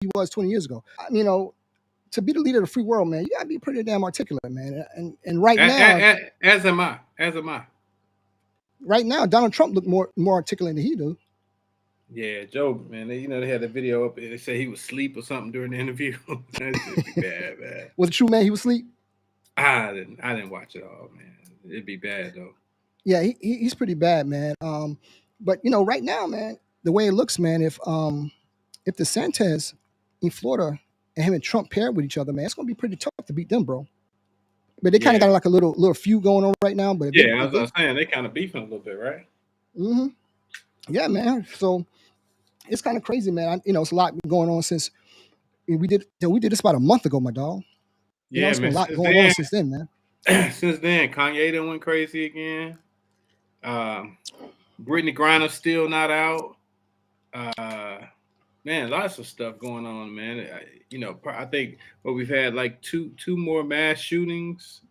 he was 20 years ago. To be the leader of the free world, man, you gotta be pretty damn articulate, man. And right now, as am I. Right now, Donald Trump looked more articulate than he do. Yeah, Joe, man, they had the video up. They said he was asleep or something during the interview. That should be bad, man. Was it true, man? He was asleep. I didn't watch it all, man. It'd be bad though. Yeah, he's pretty bad, man. But right now, man, the way it looks, man, if DeSantis in Florida and him and Trump paired with each other, man, it's gonna be pretty tough to beat them, bro. But they kind of got like a little feud going on right now. But I was saying they kind of beefing a little bit, right? Mm-hmm. Yeah, man. So it's kind of crazy, man. It's a lot going on since we did this about a month ago, my dog. Yeah, it's man. A lot going on since then, man. Since then, Kanye done went crazy again. Brittany Griner's still not out. Man, lots of stuff going on, man. I think we've had like two more mass shootings.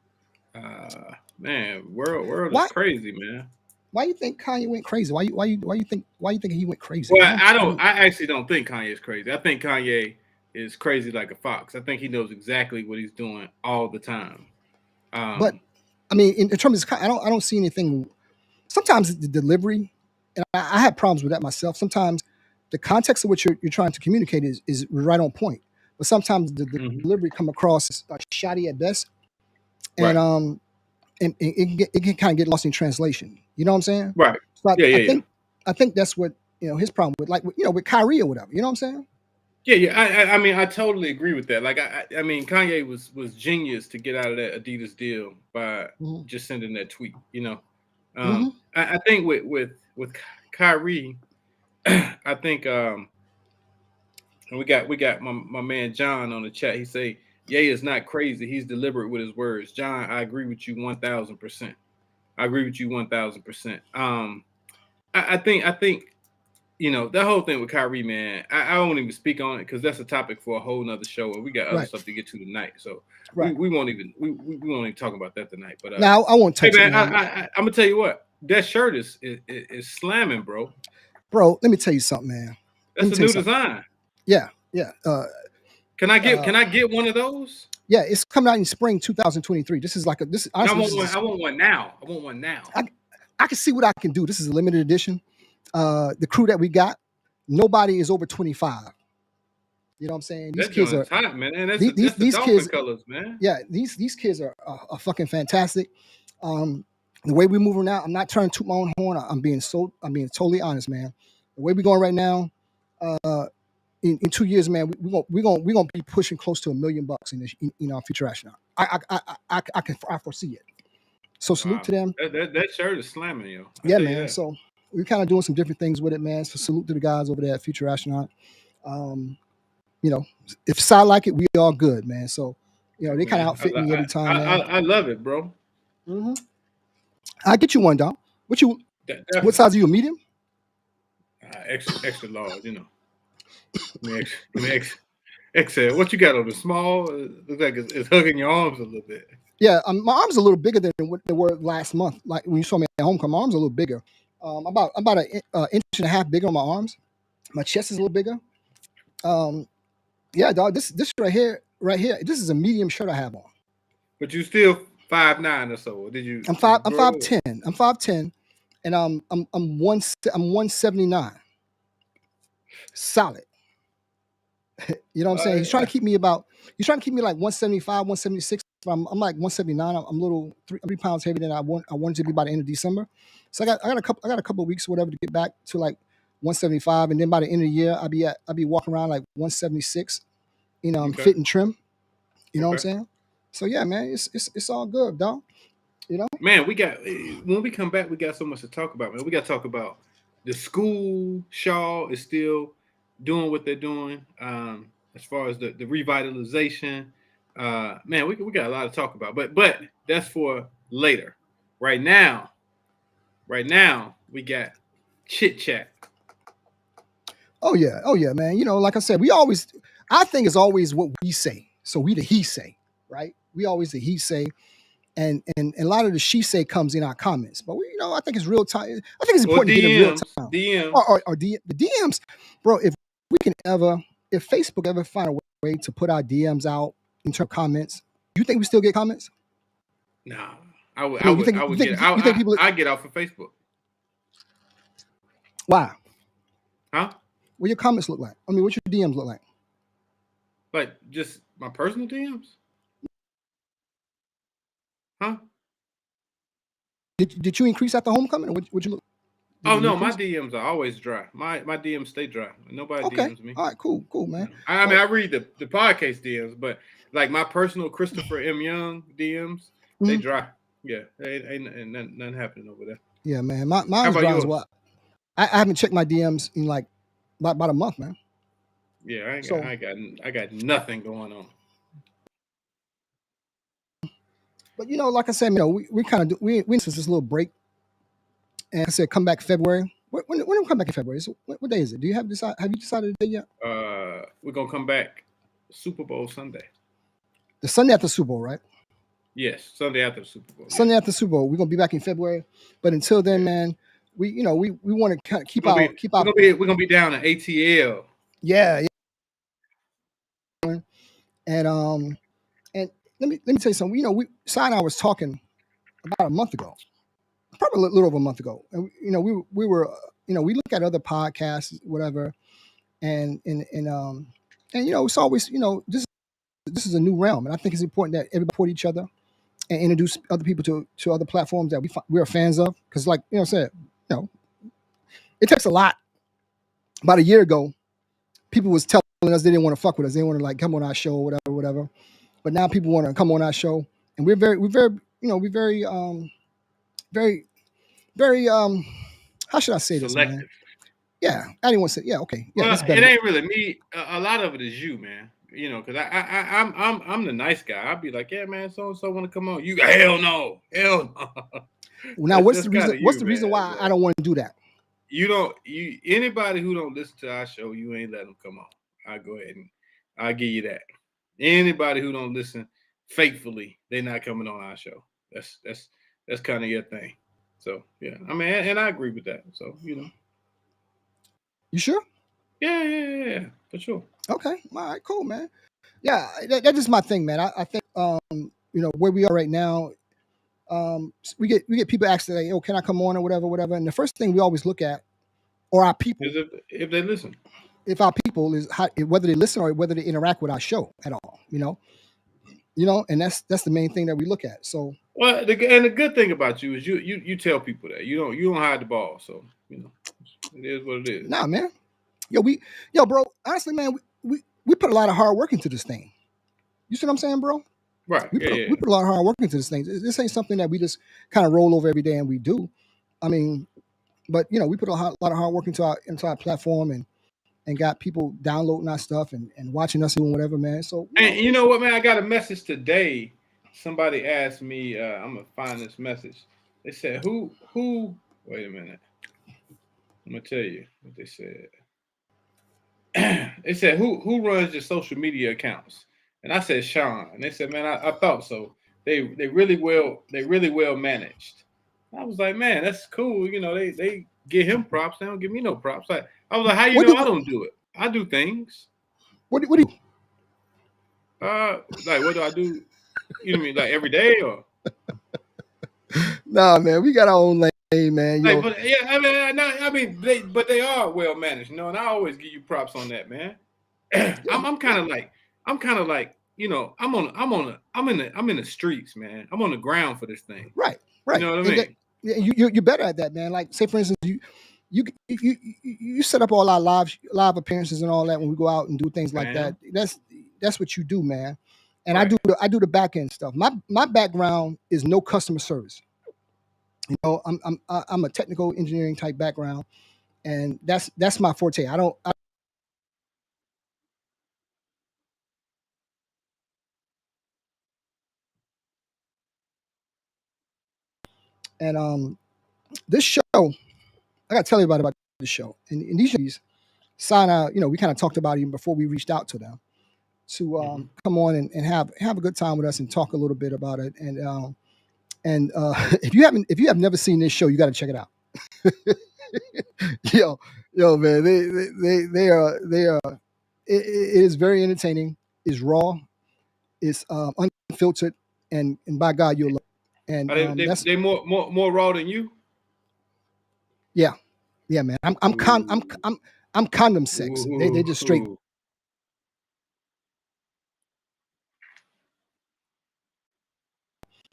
Man, world is crazy, man. Why you think Kanye went crazy? Why you think he went crazy? Well, I actually don't think Kanye is crazy. I think Kanye is crazy like a fox. I think he knows exactly what he's doing all the time. But I mean, in terms of, I don't see anything. Sometimes the delivery, and I have problems with that myself. Sometimes the context of what you're trying to communicate is right on point, but sometimes the delivery come across as shoddy at best, and and it can kind of get lost in translation. You know what I'm saying? Right. So I think that's what his problem with, like with Kyrie or whatever. You know what I'm saying? Yeah. I mean, I totally agree with that. Like, I mean, Kanye was genius to get out of that Adidas deal by just sending that tweet. I think with Kyrie, I think we got my man John on the chat. He say, Ye is not crazy. He's deliberate with his words. John, I agree with you 1,000%. I agree with you 1,000%. I think that whole thing with Kyrie, man, I won't even speak on it because that's a topic for a whole nother show, and we got other stuff to get to tonight. So we won't even talk about that tonight. But now I won't touch it. I'm gonna tell you what, that shirt is slamming, bro. Bro, let me tell you something, man. That's a new design. Yeah. Can I get one of those? Yeah, it's coming out in spring 2023. This is like honestly, I want one now. I can see what I can do. This is a limited edition. The crew that we got, nobody is over 25. You know what I'm saying? These kids are hot, man. That's these kids colors, man. Yeah, these kids are fucking fantastic. The way we're moving now, I'm not trying to toot my own horn. I'm being totally honest, man. The way we're going right now, in 2 years, man, we're gonna be pushing close to $1 million in our future astronaut. I foresee it. So salute to them. That shirt is slamming, yo. Yeah, man. So we're kind of doing some different things with it, man. So salute to the guys over there at Future Astronaut. If Cy like it, we all good, man. So they kind of outfit me every time. I love it, bro. Mm-hmm. I'll get you one, dog. What size are you? A medium? Extra large, XL. What you got on the small? It looks like it's hugging your arms a little bit. Yeah, my arms are a little bigger than what they were last month. Like when you saw me at Homecoming, my arms are a little bigger. About an inch and a half bigger on my arms. My chest is a little bigger. Yeah, dog. This right here. This is a medium shirt I have on. But you still 5'9" or so. Did you? I'm 5'10". I'm 5'10", and I'm 179. Solid. You know what I'm saying? He's trying to keep me like 175, 176. I'm like 179. I'm a little 3 pounds heavier than I wanted to be by the end of December. So I got a couple of weeks or whatever to get back to like 175, and then by the end of the year I'll be walking around like 176. I'm fit and trim. You know what I'm saying? So yeah, man, it's all good, dog. Man, when we come back, we got so much to talk about, man. We got to talk about the school. Shaw is still doing what they're doing as far as the revitalization. Man, we got a lot to talk about, but that's for later. Right now, we got chit chat. Oh yeah, man. Like I said, I think it's always what we say. So we the he say, right? We always the he say, and a lot of the she say comes in our comments. But I think it's real time. I think it's important to get in real time. DM Or the DMs, bro. If we can ever if Facebook ever find a way to put our DMs out in terms of comments, you think we still get comments? Nah, I would You think people? I get off of Facebook. Why? Huh? What your comments look like? I mean, what your DMs look like? Like just my personal DMs? Huh? Did you increase at the homecoming? Or would you look? Oh no, my DMs are always dry. My DMs stay dry. Nobody DMs me. All right, cool, man. I mean, I read the podcast DMs, but like my personal Christopher M. Young DMs, they dry. Yeah, ain't nothing happening over there. Yeah, man. Mine's dry as well. I haven't checked my DMs in like about a month, man. Yeah, I got nothing going on. But like I said, we kind of we this little break, and I said come back February. When we come back in February? What day is it? Have you decided the day yet? We're gonna come back Super Bowl Sunday. The Sunday after Super Bowl, right? Yes, Sunday after the Super Bowl. Sunday after Super Bowl, we're gonna be back in February. But until then, man, we want to keep our. We're gonna be down at ATL. Yeah. And let me tell you something. Cy and I was talking about a month ago, probably a little over a month ago, and we were we look at other podcasts, whatever, and it's always this is a new realm, and I think it's important that everybody support each other and introduce other people to other platforms that we are fans of, because like I said, it takes a lot. About a year ago, people was telling us they didn't want to fuck with us, they didn't want to like come on our show, whatever. But now people want to come on our show, and we're very how should I say this, selective. Man? Yeah, I didn't want to say. Yeah, okay. Yeah, well, it ain't really me. A lot of it is you, man. Because I'm the nice guy. I'll be like, yeah, man, so and so want to come on. You go, hell no. Now, what's the reason? What's the reason why I don't want to do that? Anybody who don't listen to our show, you ain't let them come on. I'll go ahead and I'll give you that. Anybody who don't listen faithfully, they're not coming on our show. That's kind of your thing. So yeah, I mean, and I agree with that. So You sure? Yeah, for sure. Okay, all right, cool, man. Yeah, that's just my thing, man. I think where we are right now, we get people asking like, "Oh, can I come on?" or whatever. And the first thing we always look at, or our people, is if they listen. If our people is whether they listen or whether they interact with our show at all, and that's the main thing that we look at. So the good thing about you is you tell people that you don't hide the ball. So it is what it is. Nah, man. Bro. Honestly, man, we put a lot of hard work into this thing. You see what I'm saying, bro? Right. We put a lot of hard work into this thing. This ain't something that we just kind of roll over every day and we do. I mean, but we put a lot of hard work into our platform and got people downloading our stuff and watching us doing whatever, man. So and you know what, man? I got a message today. Somebody asked me, I'm gonna find this message. They said, who wait a minute. I'm gonna tell you what they said. They said, who runs your social media accounts? And I said, Sean. And they said, man, I thought so. They really well managed. I was like, man, that's cool. They give him props. They don't give me no props. I was like, how you know I don't do it? I do things. What do you? Like what do I do? You know what I mean? Like every day or? Nah, man, we got our own lane, man. But they are well managed, and I always give you props on that, man. I'm kind of like, I'm in the streets, man. I'm on the ground for this thing. Right. You know what I mean? You're better at that, man. Like, say for instance, you set up all our live appearances and all that when we go out and do things like that. That's what you do, man. And right. I do the back end stuff. My background is no customer service. I'm a technical engineering type background, and that's my forte. And this show, I gotta tell everybody about this show. And these sign out, we kind of talked about it even before we reached out to them to come on and have a good time with us and talk a little bit about it. And if you have never seen this show, you got to check it out. yo, man, they are it is very entertaining. It's raw. It's unfiltered, and by God, you'll love it. And Are that's they more raw than you? yeah, man. I'm condom sex. They just straight. Ooh.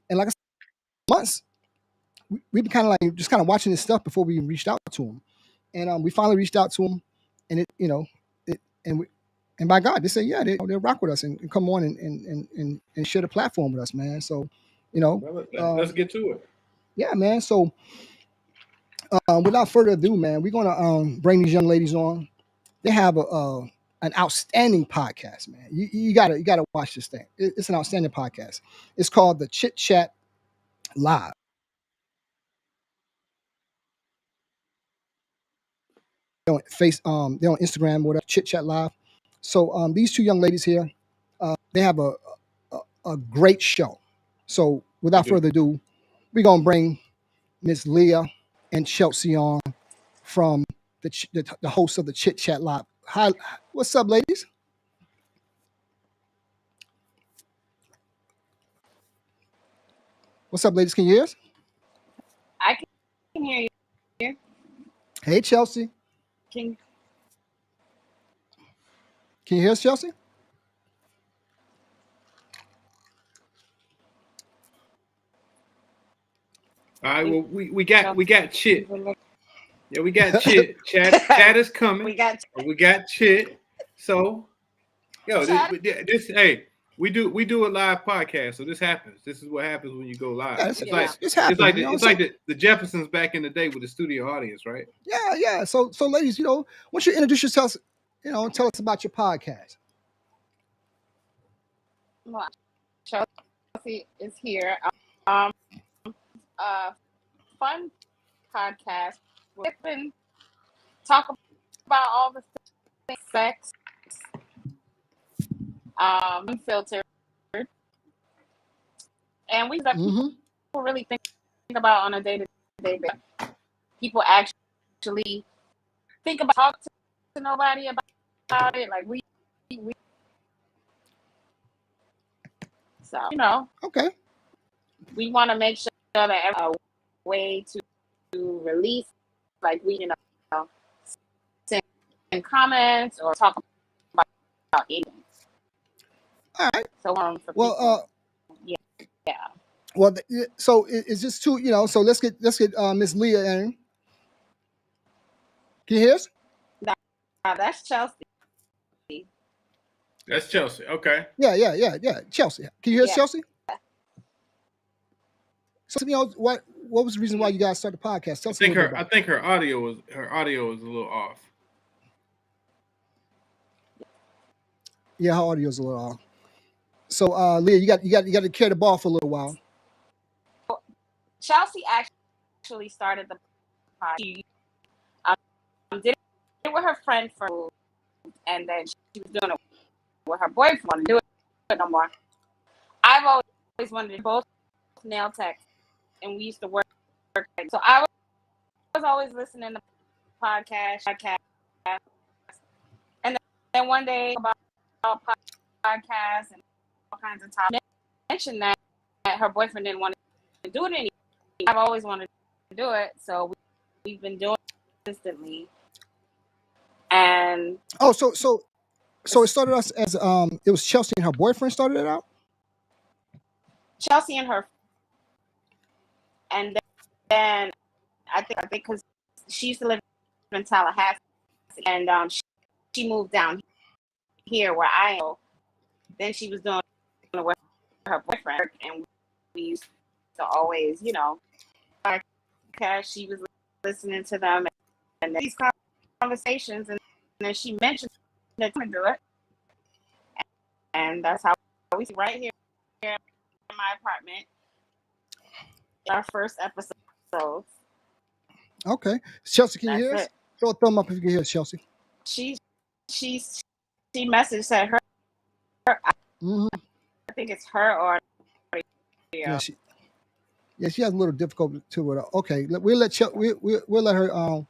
And like I said, months we've been kind of like just kind of watching this stuff before we reached out to him, and we finally reached out to him, and and by God, they said, yeah, they'll rock with us and come on and share the platform with us, man. So, Well, let's get to it. Yeah, man. So, without further ado, man, we're gonna bring these young ladies on. They have an outstanding podcast, man. You gotta watch this thing. It's an outstanding podcast. It's called the Chit Chat Live. They're they're on Instagram, whatever, Chit Chat Live. So these two young ladies here, they have a great show. So without further ado, we're gonna bring Miss Leah and Chelsea on from the host of the Chit Chat Live. Hi, what's up, ladies? What's up, ladies? Can you hear us? I can hear you. Hey, Chelsea. Can you hear us, Chelsea? All right. Well, we got Chit. Yeah, we got Chit. Chat is coming. We got Chit. So, this hey, we do a live podcast, so this happens. This is what happens when you go live. Yeah, it's like the Jeffersons back in the day with the studio audience, right? Yeah. So ladies, why don't you introduce yourselves? Tell us about your podcast. Well, Chelsea is here. Fun podcast. We can talk about all the things, sex, unfiltered, and we that people really think about on a day-to-day basis. People actually think about talk to nobody about it. Like we so Okay. We want to make sure that a way to release, like we send comments or talk about anything. All right. So yeah. Well, so it's just two. So let's get Miss Leah in. Can you hear us? No, that's Chelsea. That's Chelsea. Okay. Yeah. Chelsea. Can you hear us, Chelsea? So what was the reason why you guys started the podcast? Tell us I think her audio was a little off. Yeah, her audio is a little off. So Leah, you got to carry the ball for a little while. Chelsea actually started the podcast. Did it with her friend for, and then she was doing it with her boyfriend. Want to do it no more. I've always wanted to do both nail tech, and we used to work. So I was always listening to podcasts, and then one day about podcasts and all kinds of topics. Mentioned that her boyfriend didn't want to do it anymore. I've always wanted to do it, so we've been doing it consistently. And so it started us as it was Chelsea and her boyfriend started it out. Chelsea and her, and then I think because she used to live in Tallahassee, and she moved down here where I am. Then she was doing it with her boyfriend, and we used to always, because she was listening to them and these conversations, and then she mentioned that she would do it, and that's how we see right here in my apartment. Our first episode. Okay, Chelsea, can you hear us? Throw a thumb up if you can hear us, Chelsea. She messaged said her I think it's her or yeah, she has a little difficulty to it. Okay, we'll let her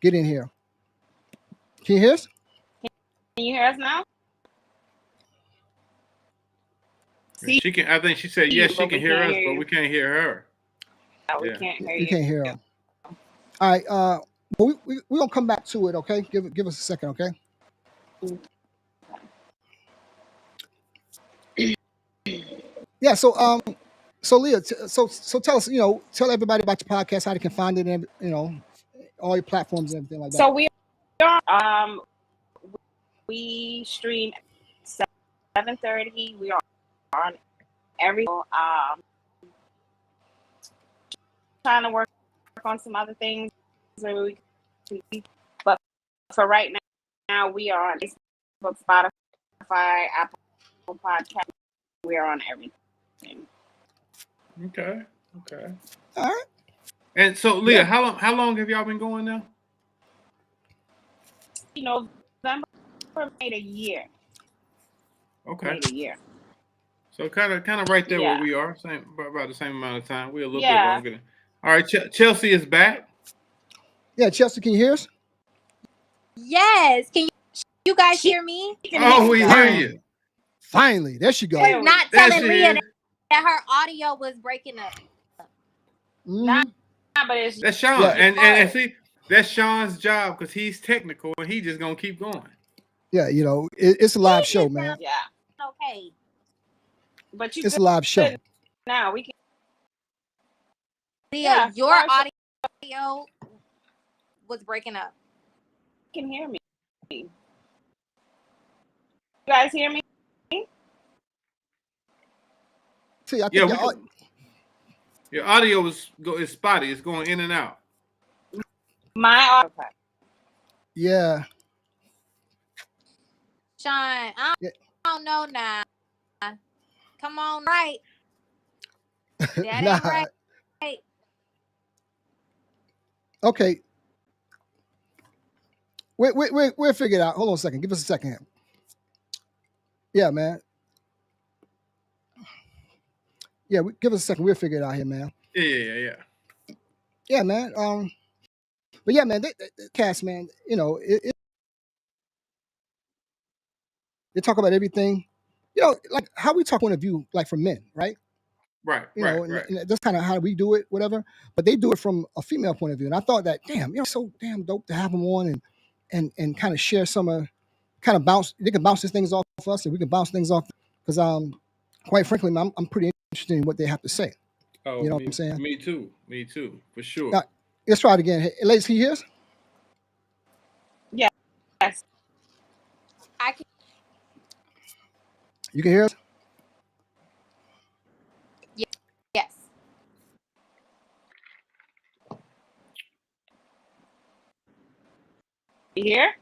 get in here. Can you hear us? Can you hear us now? She can. I think she said yes. She can hear us, but we can't hear her. No, we can't hear you. You can't hear her. All right. But we gonna come back to it. Okay. Give us a second. Okay. Yeah. So Leah. So tell us. Tell everybody about your podcast, how they can find it, and all your platforms and everything like that. So we stream 7:30. We are on every trying to work on some other things, but for right now we are on Facebook, Spotify, Apple Podcast. We are on everything. Okay. All right. And so, Leah, how long have y'all been going now? November made a year. Okay. Made a year. So kind of right there where we are, about the same amount of time. We're a little bit longer. All right, Chelsea is back. Yeah, Chelsea, can you hear us? Yes. Can you guys hear me? Oh, we hear you. Finally, there she goes. Was not telling Leah that her audio was breaking up. But it's that's Sean, and see, that's Sean's job because he's technical and he's just gonna keep going. Yeah, it's a live show, man. Yeah. Okay. But it's a live show. Now we can. Leah, your audio was breaking up. You can hear me. You guys hear me? See, I think your audio is spotty. It's going in and out. My audio. Yeah. Sean, I don't know now. Come on, right? That ain't right. Okay. We'll figure it out. Hold on a second. Give us a second. Yeah, man. Yeah, give us a second. We'll figure it out here, man. Yeah. Yeah, man. But yeah, man, cast, man. They talk about everything. Like how we talk point of view, like from men, right? Right. And that's kind of how we do it, whatever. But they do it from a female point of view, and I thought that, damn, so damn dope to have them on and kind of share some kind of bounce. They can bounce these things off of us, and we can bounce things off because quite frankly, I'm pretty interested in what they have to say. Oh, what I'm saying? Me too, for sure. Now, let's try it again. Hey, ladies, can you hear us? Yes. I can. You can hear us? Yes. You hear?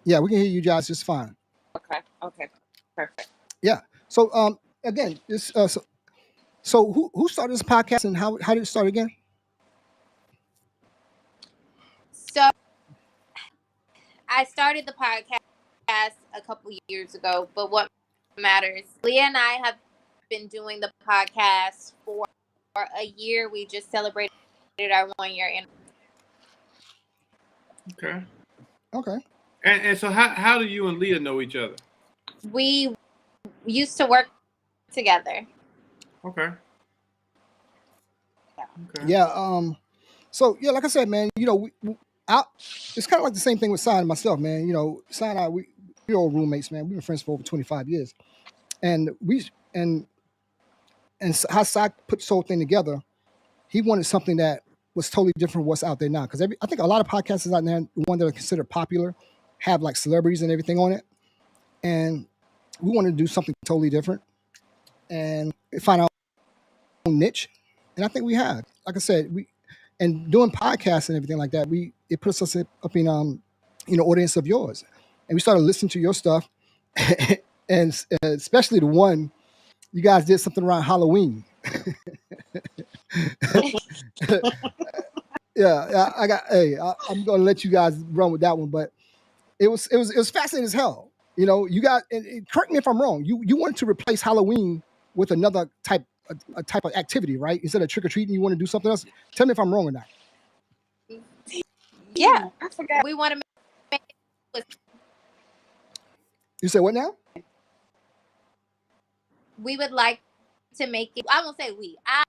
Yeah, we can hear you guys just fine. Okay. Perfect. Yeah. So again, this so who started this podcast and how did it start again? So I started the podcast a couple years ago, but what matters, Leah and I have been doing the podcast for a year. We just celebrated our 1 year anniversary. Okay. And so how do you and Leah know each other? We used to work together. Okay. Yeah. So yeah, like I said, man, it's kind of like the same thing with Cy and myself, man. Cy and I, we're old roommates, man. We've been friends for over 25 years, and how Cy put this whole thing together, he wanted something that was totally different from what's out there now. Because I think a lot of podcasts out there, the one that are considered popular, have like celebrities and everything on it, and we wanted to do something totally different and find our own niche. And I think we have. Like I said, and doing podcasts and everything like that, it puts us up in audience of yours, and we started listening to your stuff, and especially the one you guys did something around Halloween. Yeah, I'm gonna let you guys run with that one, but it was fascinating as hell. You got, and correct me if I'm wrong. You wanted to replace Halloween with another type of activity, right? Instead of trick or treating, you want to do something else. Tell me if I'm wrong or not. Yeah, I forgot. We want to make You say what now? We would like to make it. I won't say we. I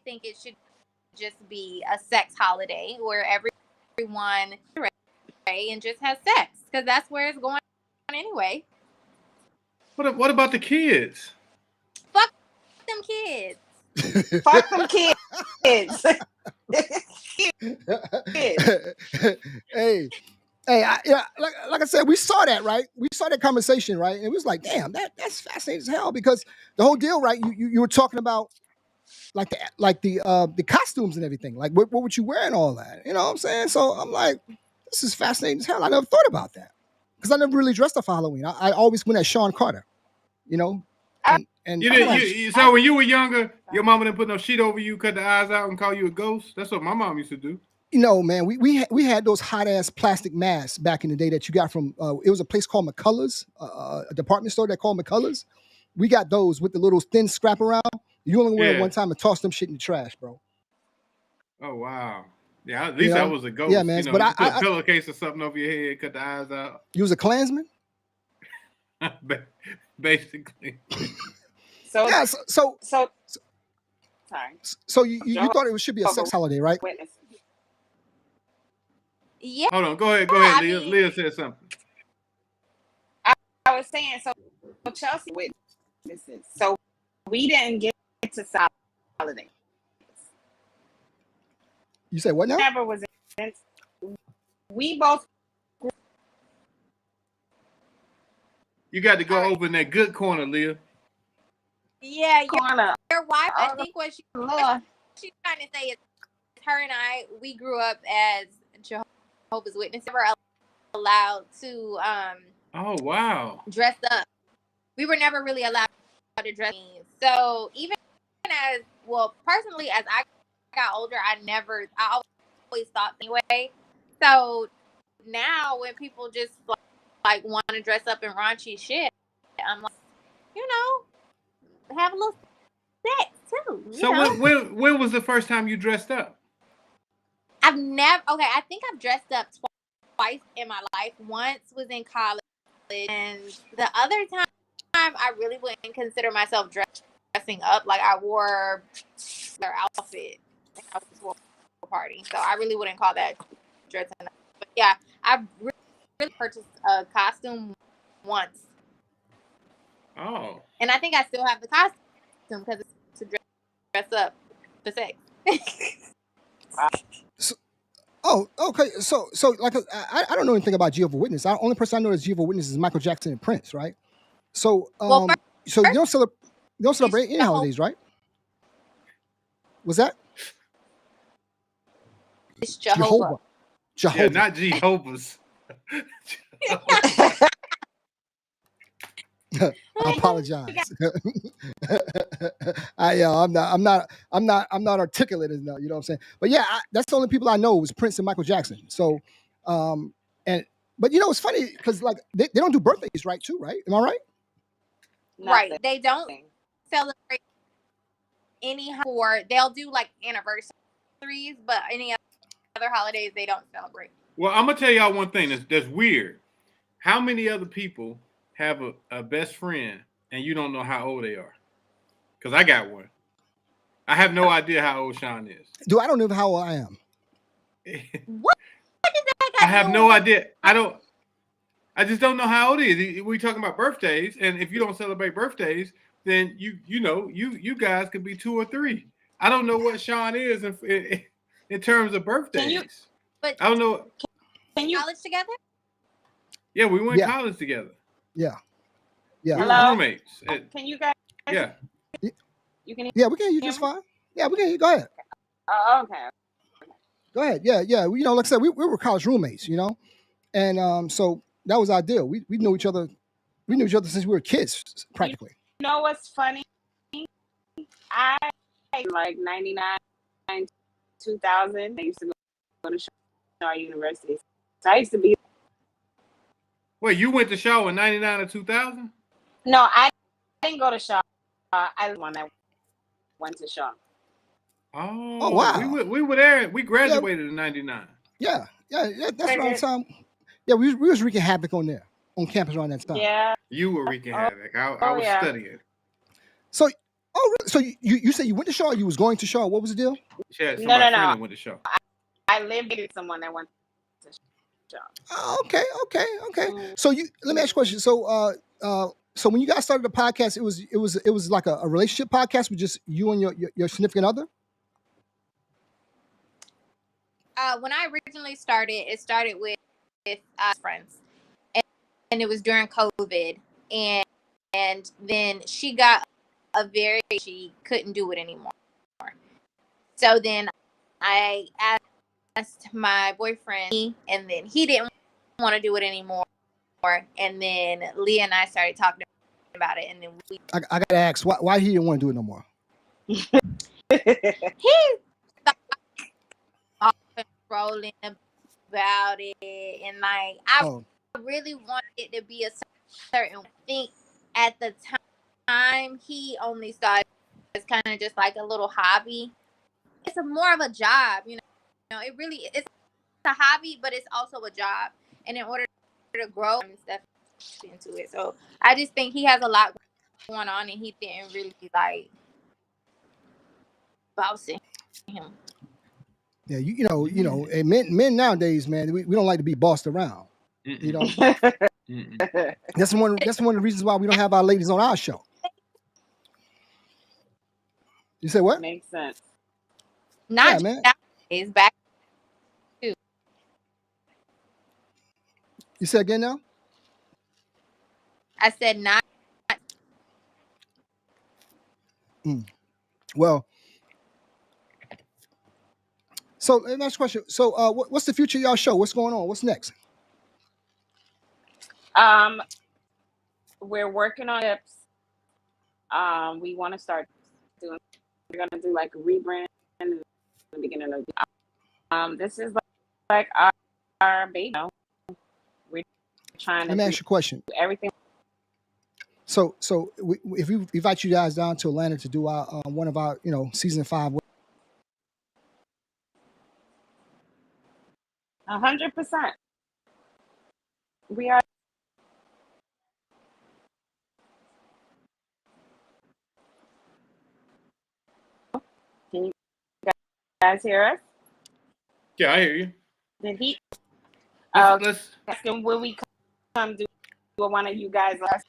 think it should just be a sex holiday where everyone and just has sex because that's where it's going on anyway. What about the kids? Fuck them kids. Fuck them kids. Hey, like I said, we saw that, right? We saw that conversation, right? And it was like, damn, that's fascinating as hell because the whole deal, right? You were talking about like the costumes and everything. Like, what would you wear and all that? You know what I'm saying? So I'm like, this is fascinating as hell. I never thought about that because I never really dressed up for Halloween. I always went as Sean Carter, you know. And you didn't. So when you were younger, your mama didn't put no sheet over you, cut the eyes out, and call you a ghost. That's what my mom used to do. You know, man, we had those hot ass plastic masks back in the day that you got from it was a place called McCullough's, a department store that called McCullough's. We got those with the little thin scrap around. You only wear it one time and toss them shit in the trash, bro. Oh wow. Yeah, at least I was a ghost. Yeah, man. You know, but you put a pillowcase or something over your head, cut the eyes out. You was a Klansman? Basically. So sorry. So you thought it should be a sex holiday, right? Yeah. Hold on. Go ahead. Leah said something. I was saying so Chelsea witnesses. So we didn't get to holiday. You said what now? Never was in. We both. You got to go over in that good corner, Leah. Yeah, corner. Your wife, I think what she's trying to say is her and I, we grew up as Jehovah's Witnesses. We were allowed to oh wow, dress up. We were never really allowed to dress. So even as well, personally, as I got older, I always thought anyway. So now when people just like want to dress up in raunchy shit, I'm like, you know, have a little sex too. So when was the first time you dressed up? I've never. Okay, I think I've dressed up twice in my life. Once was in college, and the other time I really wouldn't consider myself dressing up. Like I wore their outfit. I was for a party, so I really wouldn't call that dressing up. But yeah, I really purchased a costume once. Oh. And I think I still have the costume because it's to dress up for sex. Okay. So like I don't know anything about Jehovah's Witness. The only person I know as Jehovah's Witness is Michael Jackson and Prince, right? So so you don't celebrate any holidays, right? Was that? It's Jehovah. Yeah, not Jehovah's. I apologize. I'm not articulate enough. You know what I'm saying? But yeah, that's the only people I know was Prince and Michael Jackson. So, but you know, it's funny because like they don't do birthdays, right? Too, right? Am I right? Right. They don't celebrate any they'll do like anniversaries, but any other holidays they don't celebrate. Well, I'm gonna tell y'all one thing that's weird. How many other people have a best friend and you don't know how old they are? Because I got one. I have no idea how old Sean is. I don't know how old I am. What does that I have no idea. I just don't know how old he is. We talking about birthdays, and if you don't celebrate birthdays, then you guys could be 2 or 3. I don't know what Sean is in terms of birthdays. I don't know. Can you college together? Yeah, we went to college together. Yeah. We were roommates. Can you guys? Yeah. You can. Yeah, we can. You just fine. Yeah, we can. Go ahead. Oh, okay. Go ahead. Yeah. You know, like I said, we were college roommates. You know, and so that was our deal. We knew each other. We knew each other since we were kids, practically. You know what's funny? I like 99, 2000. I used to go to Shaw University. So I used to be. Wait, you went to Shaw in 99 or 2000? No, I didn't go to Shaw. I was the one that went to Shaw. Oh wow. We were there. We graduated in 99. Yeah. That's around the time. Yeah, we was wreaking havoc on there. on campus around that time. Yeah. You were wreaking havoc. I was studying. So, really? So you said you went to Shaw? You was going to Shaw? What was the deal? She had somebody friend that went to Shaw. I lived with someone that went to Shaw. Oh, okay. So let me ask you a question. So so when you guys started the podcast, it was like a relationship podcast with just you and your significant other? When I originally started, it started with friends, and it was during COVID, and then she got she couldn't do it anymore. So then I asked my boyfriend, and then he didn't want to do it anymore. And then Leah and I started talking about it, and then I gotta ask why he didn't want to do it no more. He controlling about it, and like I really wanted it to be a certain. I think at the time he only started as kind of just like a little hobby. It's more of a job, you know. It really it's a hobby, but it's also a job, and in order to grow and stuff into it, so I just think he has a lot going on, and he didn't really like bossing him. Yeah, you know, and men nowadays, man, we don't like to be bossed around. You know, that's one of the reasons why we don't have our ladies on our show. You say what? Makes sense. Not man. Is back too. You said again now? I said not. Well, so next question. So, what's the future of y'all show? What's going on? What's next? We're working on tips. We want to start doing. We're gonna do like a rebrand in the beginning of. This is like our baby. We're trying to. Let me ask you a question. Everything. So if we invite you guys down to Atlanta to do our one of our season 5. 100%. We are. Can you guys hear us? Yeah, I hear you. Did he? Let's asking will we come do what one of you guys last?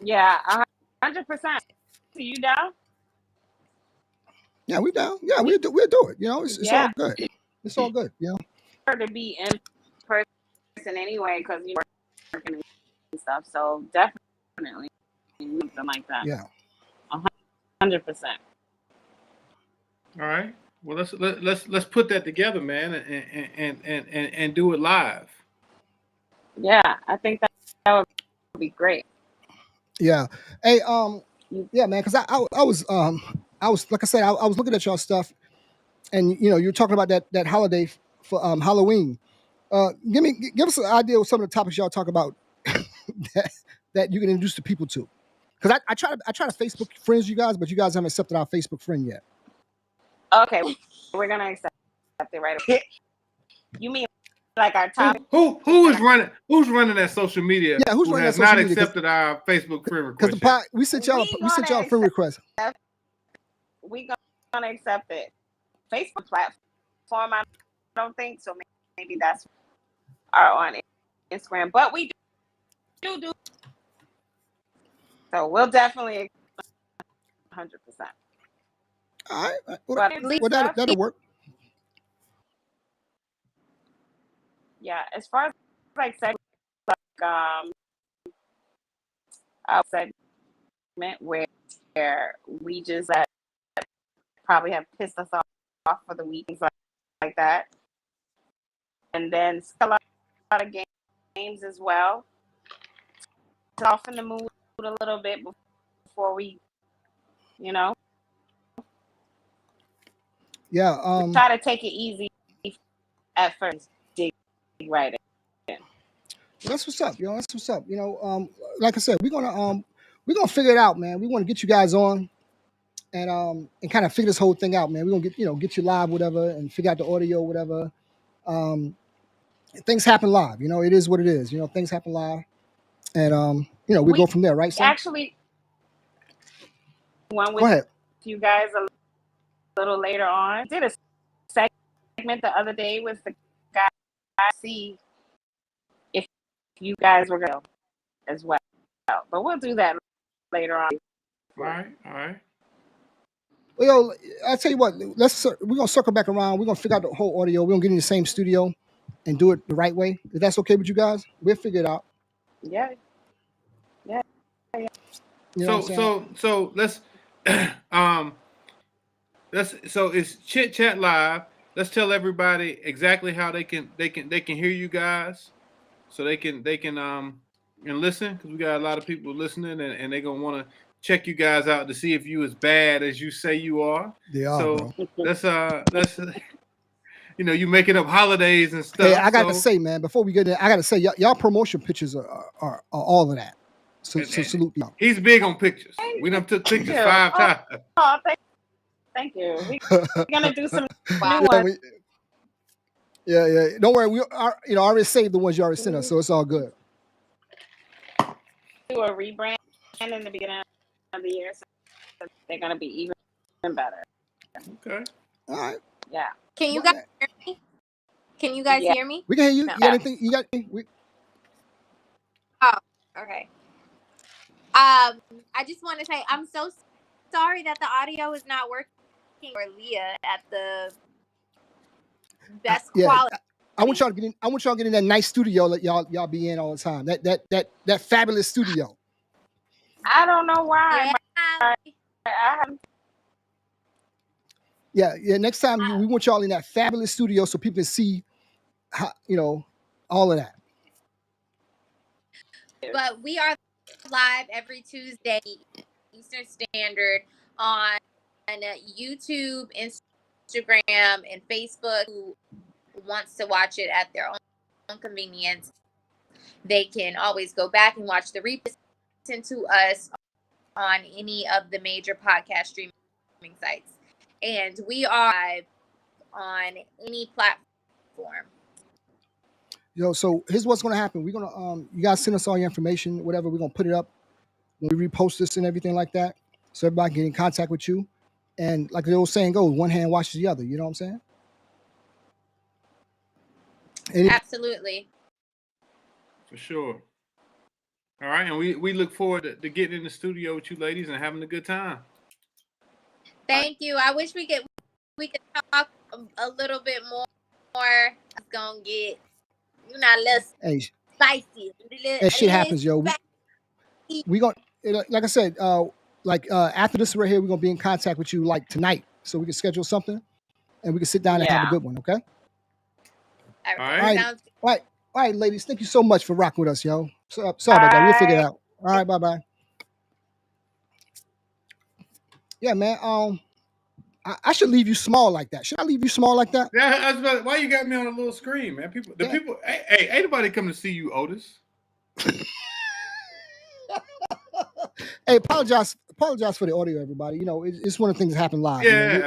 Yeah, 100%. You down? Yeah, we down. Yeah, we'll do it. You know, it's all good. It's all good. You know, to be in person anyway because you're working and stuff. So definitely something like that. Yeah, 100%. All right. Well, let's put that together, man, and do it live. Yeah, I think that would be great. Yeah. Hey, yeah, man, because I was like I said, I was looking at y'all stuff, and you're talking about that holiday for Halloween. Give us an idea of some of the topics y'all talk about that you can introduce the people to. Because I try to Facebook friends you guys, but you guys haven't accepted our Facebook friend yet. Okay, we're gonna accept it right away. You mean like our top? Who is running? Who's running that social media? Yeah, who has not accepted our Facebook friend request? Because we sent y'all a friend request. We gonna accept it. Facebook platform, I don't think so. Maybe that's on Instagram, but we do. So we'll definitely 100%. All right, well that'll work. Yeah, as far as like segment where we just probably have pissed us off for the week, things like that, and then a lot of games as well. Soften the mood a little bit before we, Yeah. We try to take it easy at first. Dig right in. That's what's up, yo. That's what's up. Like I said, we're gonna figure it out, man. We want to get you guys on and kind of figure this whole thing out, man. We're gonna get you live, whatever, and figure out the audio, whatever. things happen live. It is what it is. Things happen live, and we go from there, right? So actually one go with ahead. you guys a little later on. Did a segment the other day with the guy. See if you guys were going as well, but we'll do that later on. All right. Well, I'll tell you what. We're gonna circle back around. We're gonna figure out the whole audio. We're gonna get in the same studio and do it the right way. If that's okay with you guys, we'll figure it out. Yeah. You know what I'm saying? So so it's Chit Chat Live. Let's tell everybody exactly how they can hear you guys, so they can and listen, because we got a lot of people listening, and they're gonna want to check you guys out to see if you as bad as you say you are. They are, so bro. let's you making up holidays and stuff. Hey, I got to say, man, before we get there, I got to say, y'all promotion pictures are all of that. So salute y'all. He's big on pictures. We done took pictures 5 times. Oh, thank you. We're gonna do some new ones. Yeah. Don't worry. I already saved the ones you already sent us, so it's all good. Do a rebrand in the beginning of the year, so they're gonna be even better. Okay. All right. Yeah. Can you guys hear me? Can you guys hear me? We can hear you. No. You got anything? You got? Oh, okay. I just want to say I'm so sorry that the audio is not working for Leah at the best quality. I want y'all to get in. I want y'all to get in that nice studio that y'all be in all the time. That fabulous studio. I don't know why. Yeah. Next time we want y'all in that fabulous studio so people can see how, all of that. But we are live every Tuesday Eastern Standard on YouTube, Instagram, and Facebook. Who wants to watch it at their own convenience, they can always go back and watch the replay. Listen to us on any of the major podcast streaming sites, and we are on any platform. So here's what's gonna happen. We're gonna you guys send us all your information, whatever. We're gonna put it up when we repost this and everything like that, so everybody can get in contact with you. And like the old saying goes, one hand washes the other. You know what I'm saying? Absolutely. For sure. All right, and we look forward to getting in the studio with you ladies and having a good time. Thank you. I wish we could talk a little bit more. It's gonna get less spicy. Shit happens, yo. We gonna, like I said, after this right here, we're gonna be in contact with you like tonight, so we can schedule something and we can sit down and have a good one. Okay. All right, ladies. Thank you so much for rocking with us, yo. Sorry about that. We'll figure it out. All right, bye. Yeah, man. I should leave you small like that. Should I leave you small like that? Yeah, why you got me on a little screen, man? People, hey, ain't nobody coming to see you, Otis. Hey, apologize for the audio, everybody. It's one of the things that happen live. Yeah, it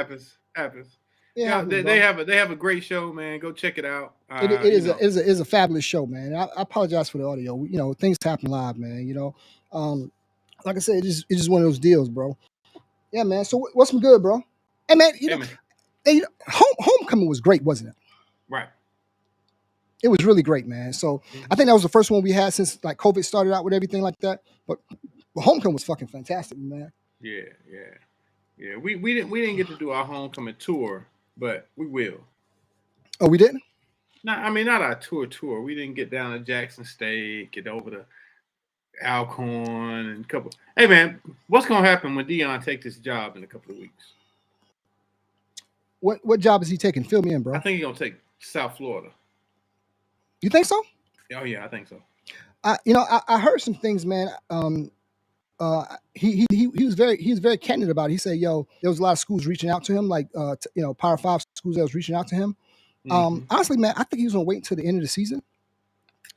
happens. Yeah, they have a great show, man. Go check it out. It is a fabulous show, man. I apologize for the audio. Things happen live, man. Like I said, it's just one of those deals, bro. Yeah, man. So what's some good, bro? Hey, man. Homecoming was great, wasn't it? Right. It was really great, man. So I think that was the first one we had since like COVID started out with everything like that. But Homecoming was fucking fantastic, man. Yeah. We didn't get to do our homecoming tour, but we will. Oh, we didn't? Not our tour. We didn't get down to Jackson State, get over to Alcorn and a couple. Hey, man, what's gonna happen when Dion takes this job in a couple of weeks? What job is he taking? Fill me in, bro. I think he's gonna take South Florida. You think so? Oh yeah, I think so. I heard some things, man. He was very candid about it. He said, "Yo, there was a lot of schools reaching out to him, like Power 5 schools that was reaching out to him." Honestly, man, I think he was gonna wait until the end of the season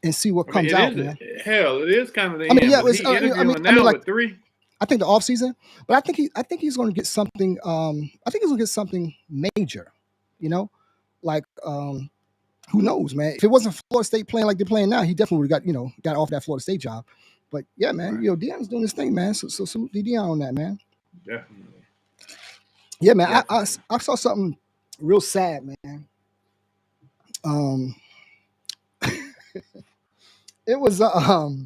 and see what comes out, man. Hell, it is kind of the end. Yeah, he's interviewing now with 3. I think the off season, but I think he's going to get something. I think he's going to get something major, like who knows, man? If it wasn't Florida State playing like they're playing now, he definitely would have got off that Florida State job. But yeah, man, Right. Deion's doing his thing, man. So salute to Deion on that, man. Definitely. Yeah, man. I saw something real sad, man. It was like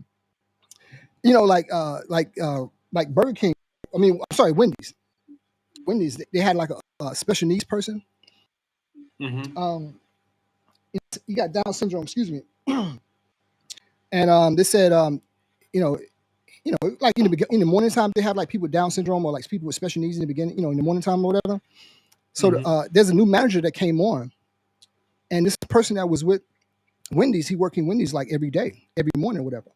Burger King. I mean, I'm sorry, Wendy's. They had like a special needs person. Mm-hmm. You got Down syndrome, excuse me. And they said, like in the morning time, they have like people with Down syndrome or like people with special needs in the beginning, in the morning time or whatever. So there's a new manager that came on, and this person that was with Wendy's, he working Wendy's like every day, every morning or whatever.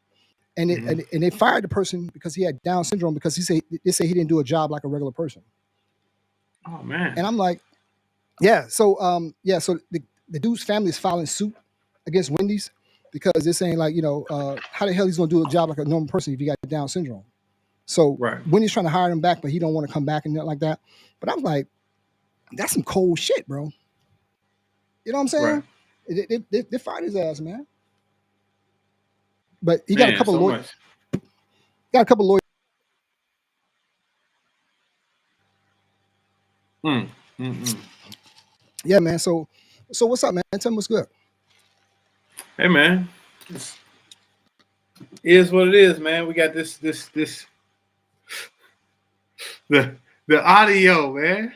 And and they fired the person because he had Down syndrome because they say he didn't do a job like a regular person. Oh man. And I'm like, yeah. So so the dude's family is filing suit against Wendy's because they're saying like, how the hell he's gonna do a job like a normal person if he got Down syndrome. So Wendy's trying to hire him back, but he don't want to come back and nothing like that. But I'm like, that's some cold shit, bro. You know what I'm saying? Right. They fired his ass, man. But he got a couple of lawyers. Got a couple of lawyers. Yeah, man. So what's up, man? Tell me what's good. Hey, man. It is what it is, man. We got this the audio, man.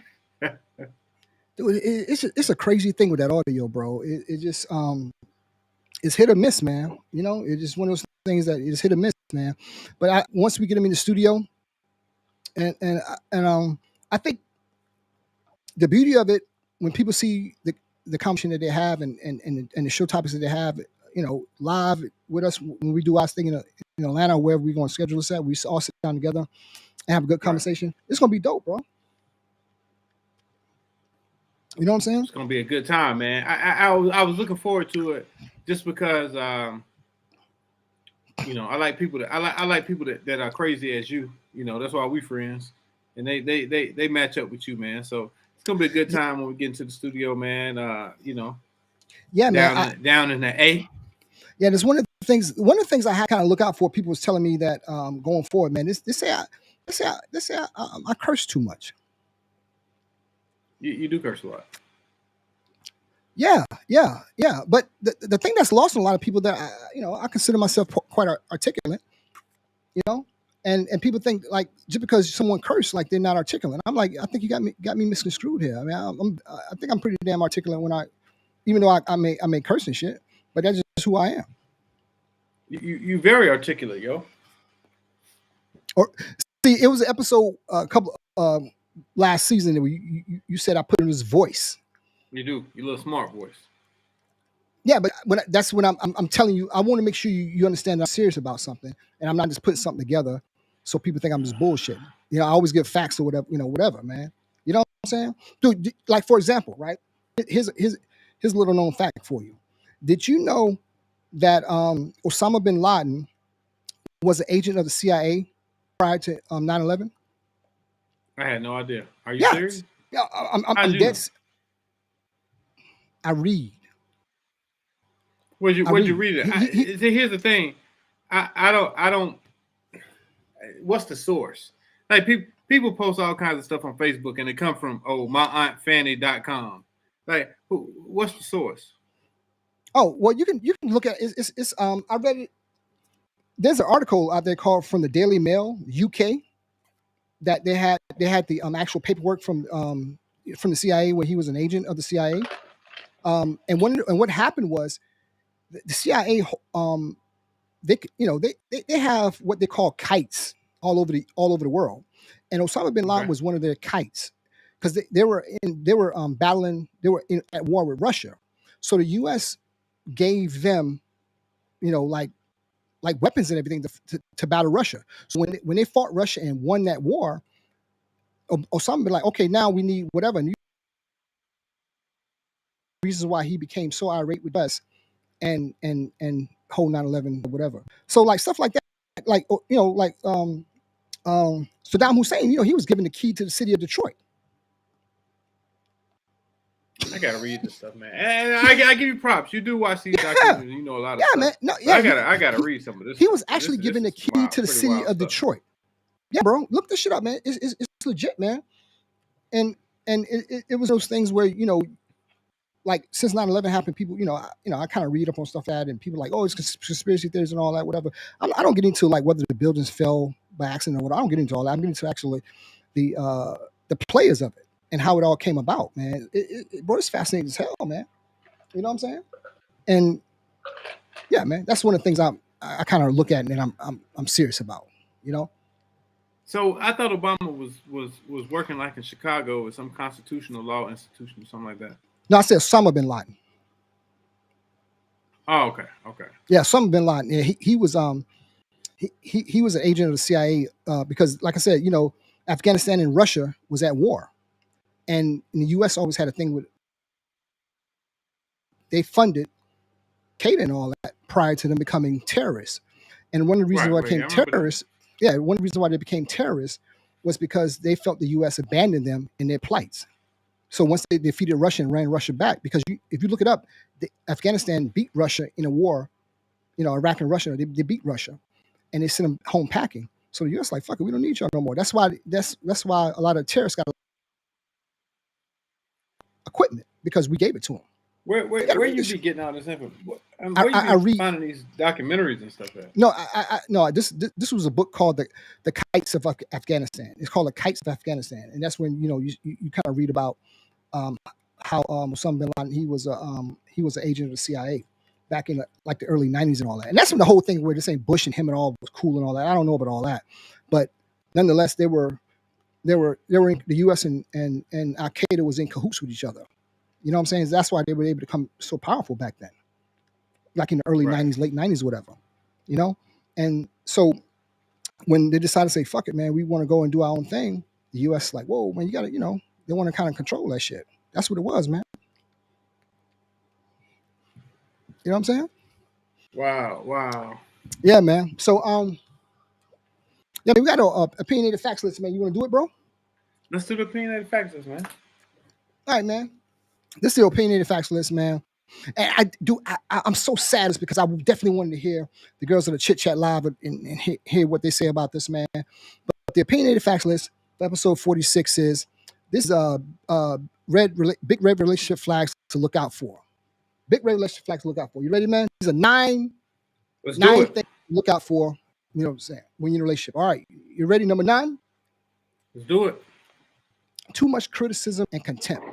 Dude, it's a crazy thing with that audio, bro. It just it's hit or miss, man. It's just one of those things that is hit or miss, man. But once we get them in the studio, and I think the beauty of it when people see the conversation that they have and the show topics that they have, live with us when we do our thing in Atlanta, wherever we're going to schedule this at, we all sit down together and have a good conversation. Right. It's gonna be dope, bro. You know what I'm saying? It's gonna be a good time, man. I was looking forward to it just because I like people that I like people that are crazy as you. That's why we friends, and they match up with you, man. So it's gonna be a good time when we get into the studio, man. Yeah, man. Down in the A. Yeah, there's one of the things I had kind of look out for. People was telling me that going forward, man, they say I curse too much. You do curse a lot. Yeah. But the thing that's lost on a lot of people that I consider myself quite articulate, and people think like just because someone cursed like they're not articulate. I'm like, I think you got me misconstrued here. I mean, I think I'm pretty damn articulate even though I may curse and shit, but that's just who I am. You very articulate, yo. Or see, it was an episode a couple last season that you said I put in his voice. You do. You little smart voice. Yeah, but that's when I'm telling you, I want to make sure you understand that I'm serious about something, and I'm not just putting something together so people think I'm just bullshit. I always give facts or whatever, whatever, man. You know what I'm saying, dude? Like for example, right? Here's a little known fact for you. Did you know that Osama bin Laden was an agent of the CIA prior to 9/11? I had no idea. Are you serious? Yeah, I'm dead. I read. Where'd you read it? Here's the thing. I don't. What's the source? Like people post all kinds of stuff on Facebook and it come from myauntfanny.com. Like what's the source? Oh well, you can look at it. It's I read it. There's an article out there called from the Daily Mail UK that they had the actual paperwork from the CIA when he was an agent of the CIA. And what happened was the CIA they have what they call kites all over the world, and Osama bin Laden was one of their kites because they were battling, at war with Russia, so the U.S. gave them like weapons and everything to battle Russia. So when they fought Russia and won that war, Osama bin like, okay, now we need whatever. And reasons why he became so irate with us and whole 9/11 or whatever. So like stuff like that, like Saddam Hussein, he was given the key to the city of Detroit. I gotta read this stuff, man. And I give you props. You do watch these documentaries. You know a lot of stuff. Man. No, I gotta read some of this. He was stuff. actually given the key wild, to the city of stuff. Detroit. Yeah, bro. Look this shit up, man. It's legit, man. And it was those things where, you know, like since 9/11 happened, people, I kind of read up on stuff that, and people like, oh, it's conspiracy theories and all that, whatever. I don't get into like whether the buildings fell by accident or what. I don't get into all that. I'm getting into actually the players of it and how it all came about, man. Bro, it's fascinating as hell, man. You know what I'm saying? And yeah, man, that's one of the things I kind of look at and I'm serious about, you know. So I thought Obama was working like in Chicago with some constitutional law institution or something like that. No, I said Osama bin Laden. Oh, okay. Yeah, Osama bin Laden. Yeah, he was he was an agent of the CIA because, like I said, you know, Afghanistan and Russia was at war, and the U.S. always had a thing with they funded Qaeda and all that prior to them becoming terrorists. And one of the reasons why they became terrorists, one of the reasons why they became terrorists was because they felt the U.S. abandoned them in their plights. So once they defeated Russia and ran Russia back, because if you look it up, Afghanistan beat Russia in a war, you know, Iraq and Russia, they beat Russia, and they sent them home packing. So the U.S. like, fuck it, we don't need y'all no more. That's why a lot of terrorists got equipment, because we gave it to them. Where you be getting all this information? I read finding these documentaries and stuff at? No, this was a book called the Kites of Afghanistan. It's called the Kites of Afghanistan, and that's when, you know, you kind of read about how Osama bin Laden, he was an agent of the CIA back in the early 90s and all that. And that's when the whole thing where this ain't Bush and him and all was cool and all that. I don't know about all that, but nonetheless, they were in, the U.S. and Al Qaeda was in cahoots with each other. You know what I'm saying? That's why they were able to become so powerful back then, like in the early 90s, late 90s, whatever, you know? And so when they decided to say, fuck it, man, we want to go and do our own thing, the U.S. like, whoa, man, you got to, you know, they want to kind of control that shit. That's what it was, man. You know what I'm saying? Wow. Yeah, man. So, yeah, we got an opinionated facts list, man. You want to do it, bro? Let's do the opinionated facts list, man. All right, man. This is the opinionated facts list, man. And I'm so sad because I definitely wanted to hear the girls of the Chit Chat Live and hear what they say about this, man. But the opinionated facts list for episode 46 is this is big red relationship flags to look out for. Big red relationship flags to look out for. You ready, man? These are nine things to look out for. You know what I'm saying? When you're in a relationship. All right, you ready? Number 9. Let's do it. Too much criticism and contempt.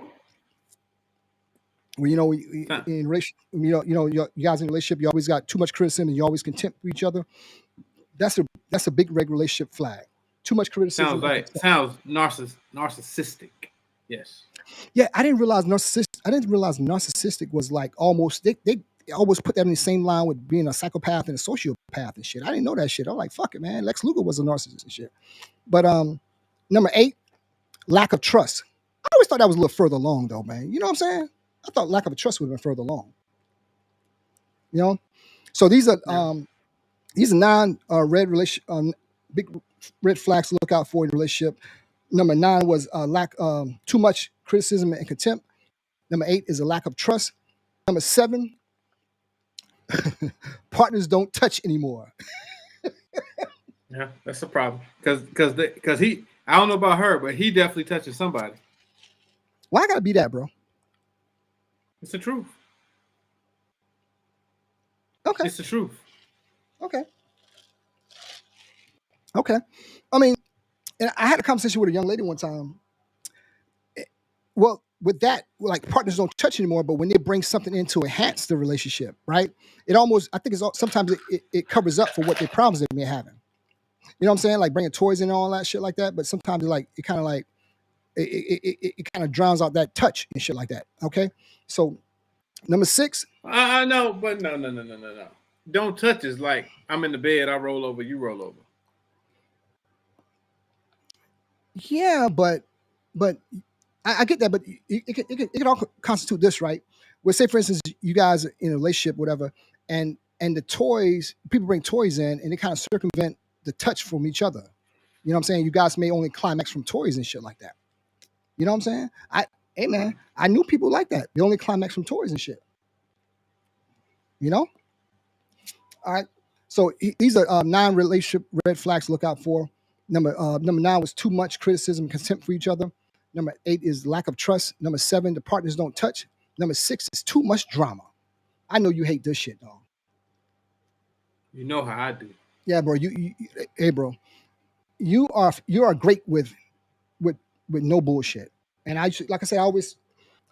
Well, you know, in relationship, you guys in a relationship, you always got too much criticism and you always contempt for each other. That's a big red relationship flag. Too much criticism. Sounds narcissistic. Yes. Yeah, I didn't realize narcissistic was like almost they alwast put that in the same line with being a psychopath and a sociopath and shit. I didn't know that shit. I'm like, fuck it, man. Lex Luger was a narcissist and shit. But number 8, lack of trust. I always thought that was a little further along though, man. You know what I'm saying? I thought lack of trust would have been further along. You know, so these are 9 big red flags to look out for in a relationship. Number 9 was too much criticism and contempt. Number 8 is a lack of trust. Number 7, partners don't touch anymore. Yeah, that's a problem. Because he, I don't know about her, but he definitely touches somebody. Why I gotta be that, bro? It's the truth. Okay. It's the truth. Okay. I mean, and I had a conversation with a young lady one time. Well, with that, like partners don't touch anymore, but when they bring something in to enhance the relationship, right? It almost, I think sometimes it covers up for what the problems they may have having. You know what I'm saying? Like bringing toys in and all that shit like that. But sometimes it kind of drowns out that touch and shit like that. Okay. So number 6. I know, but no. Don't touch is like I'm in the bed, I roll over, you roll over. Yeah, but I get that, but it can all constitute this, right? Where say, for instance, you guys are in a relationship, whatever, and the toys, people bring toys in and they kind of circumvent the touch from each other. You know what I'm saying? You guys may only climax from toys and shit like that. You know what I'm saying? Hey man, I knew people like that. They only climax from toys and shit. You know? All right. So these are 9 relationship red flags to look out for. Number 9 was too much criticism and contempt for each other. Number 8 is lack of trust. Number 7, the partners don't touch. Number 6 is too much drama. I know you hate this shit, dog. You know how I do. Yeah, bro. Hey, bro. You are great with no bullshit. And like I said, I always,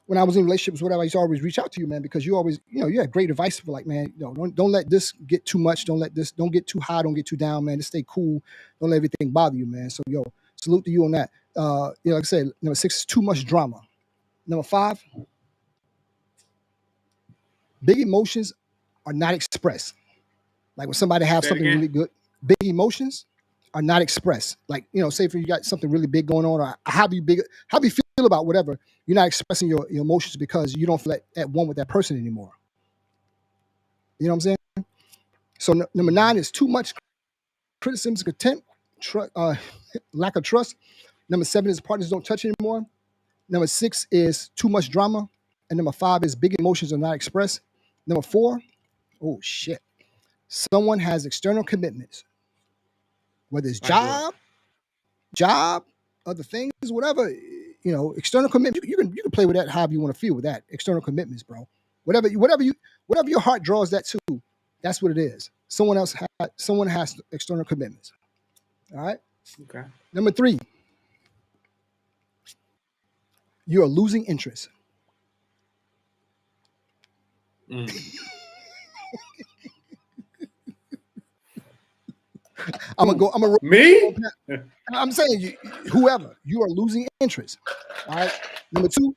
when I was in relationships, whatever, I used to always reach out to you, man, because you always, you had great advice for like, man, don't let this get too much. Don't get too high. Don't get too down, man. Just stay cool. Don't let everything bother you, man. So, salute to you on that. Like I said, number 6 is too much drama. Number 5, big emotions are not expressed. Like when somebody have something really good, big emotions are not expressed. Like, say if you got something really big going on, or how do you feel about whatever, you're not expressing your emotions because you don't feel at one with that person anymore. You know what I'm saying? So number 9 is too much criticism, contempt, lack of trust. Number 7 is partners don't touch anymore. Number 6 is too much drama. And number 5 is big emotions are not expressed. Number 4, oh shit. Someone has external commitments, whether it's job, other things, whatever, external commitment. You can play with that however you want to feel with that. External commitments, bro. Whatever your heart draws that to, that's what it is. Someone has external commitments. All right. Okay. Number 3, you are losing interest. Me? I'm saying whoever, you are losing interest. All right. Number 2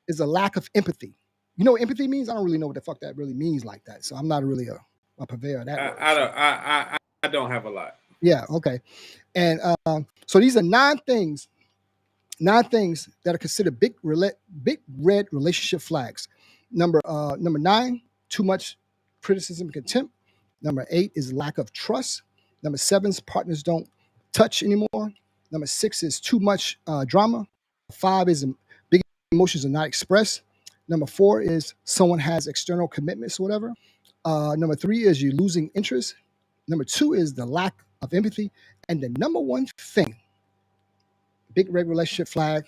is a lack of empathy. You know what empathy means? I don't really know what the fuck that really means like that. So I'm not really a purveyor of that. I don't have a lot. Yeah. Okay. And so these are 9 things that are considered big red relationship flags. Number 9, too much criticism and contempt. Number 8 is lack of trust. Number 7 is partners don't touch anymore. Number 6 is too much drama. 5 is big emotions are not expressed. Number 4 is someone has external commitments or whatever. Number 3 is you losing interest. Number 2 is the lack of empathy. And the number 1 thing, big red relationship flag,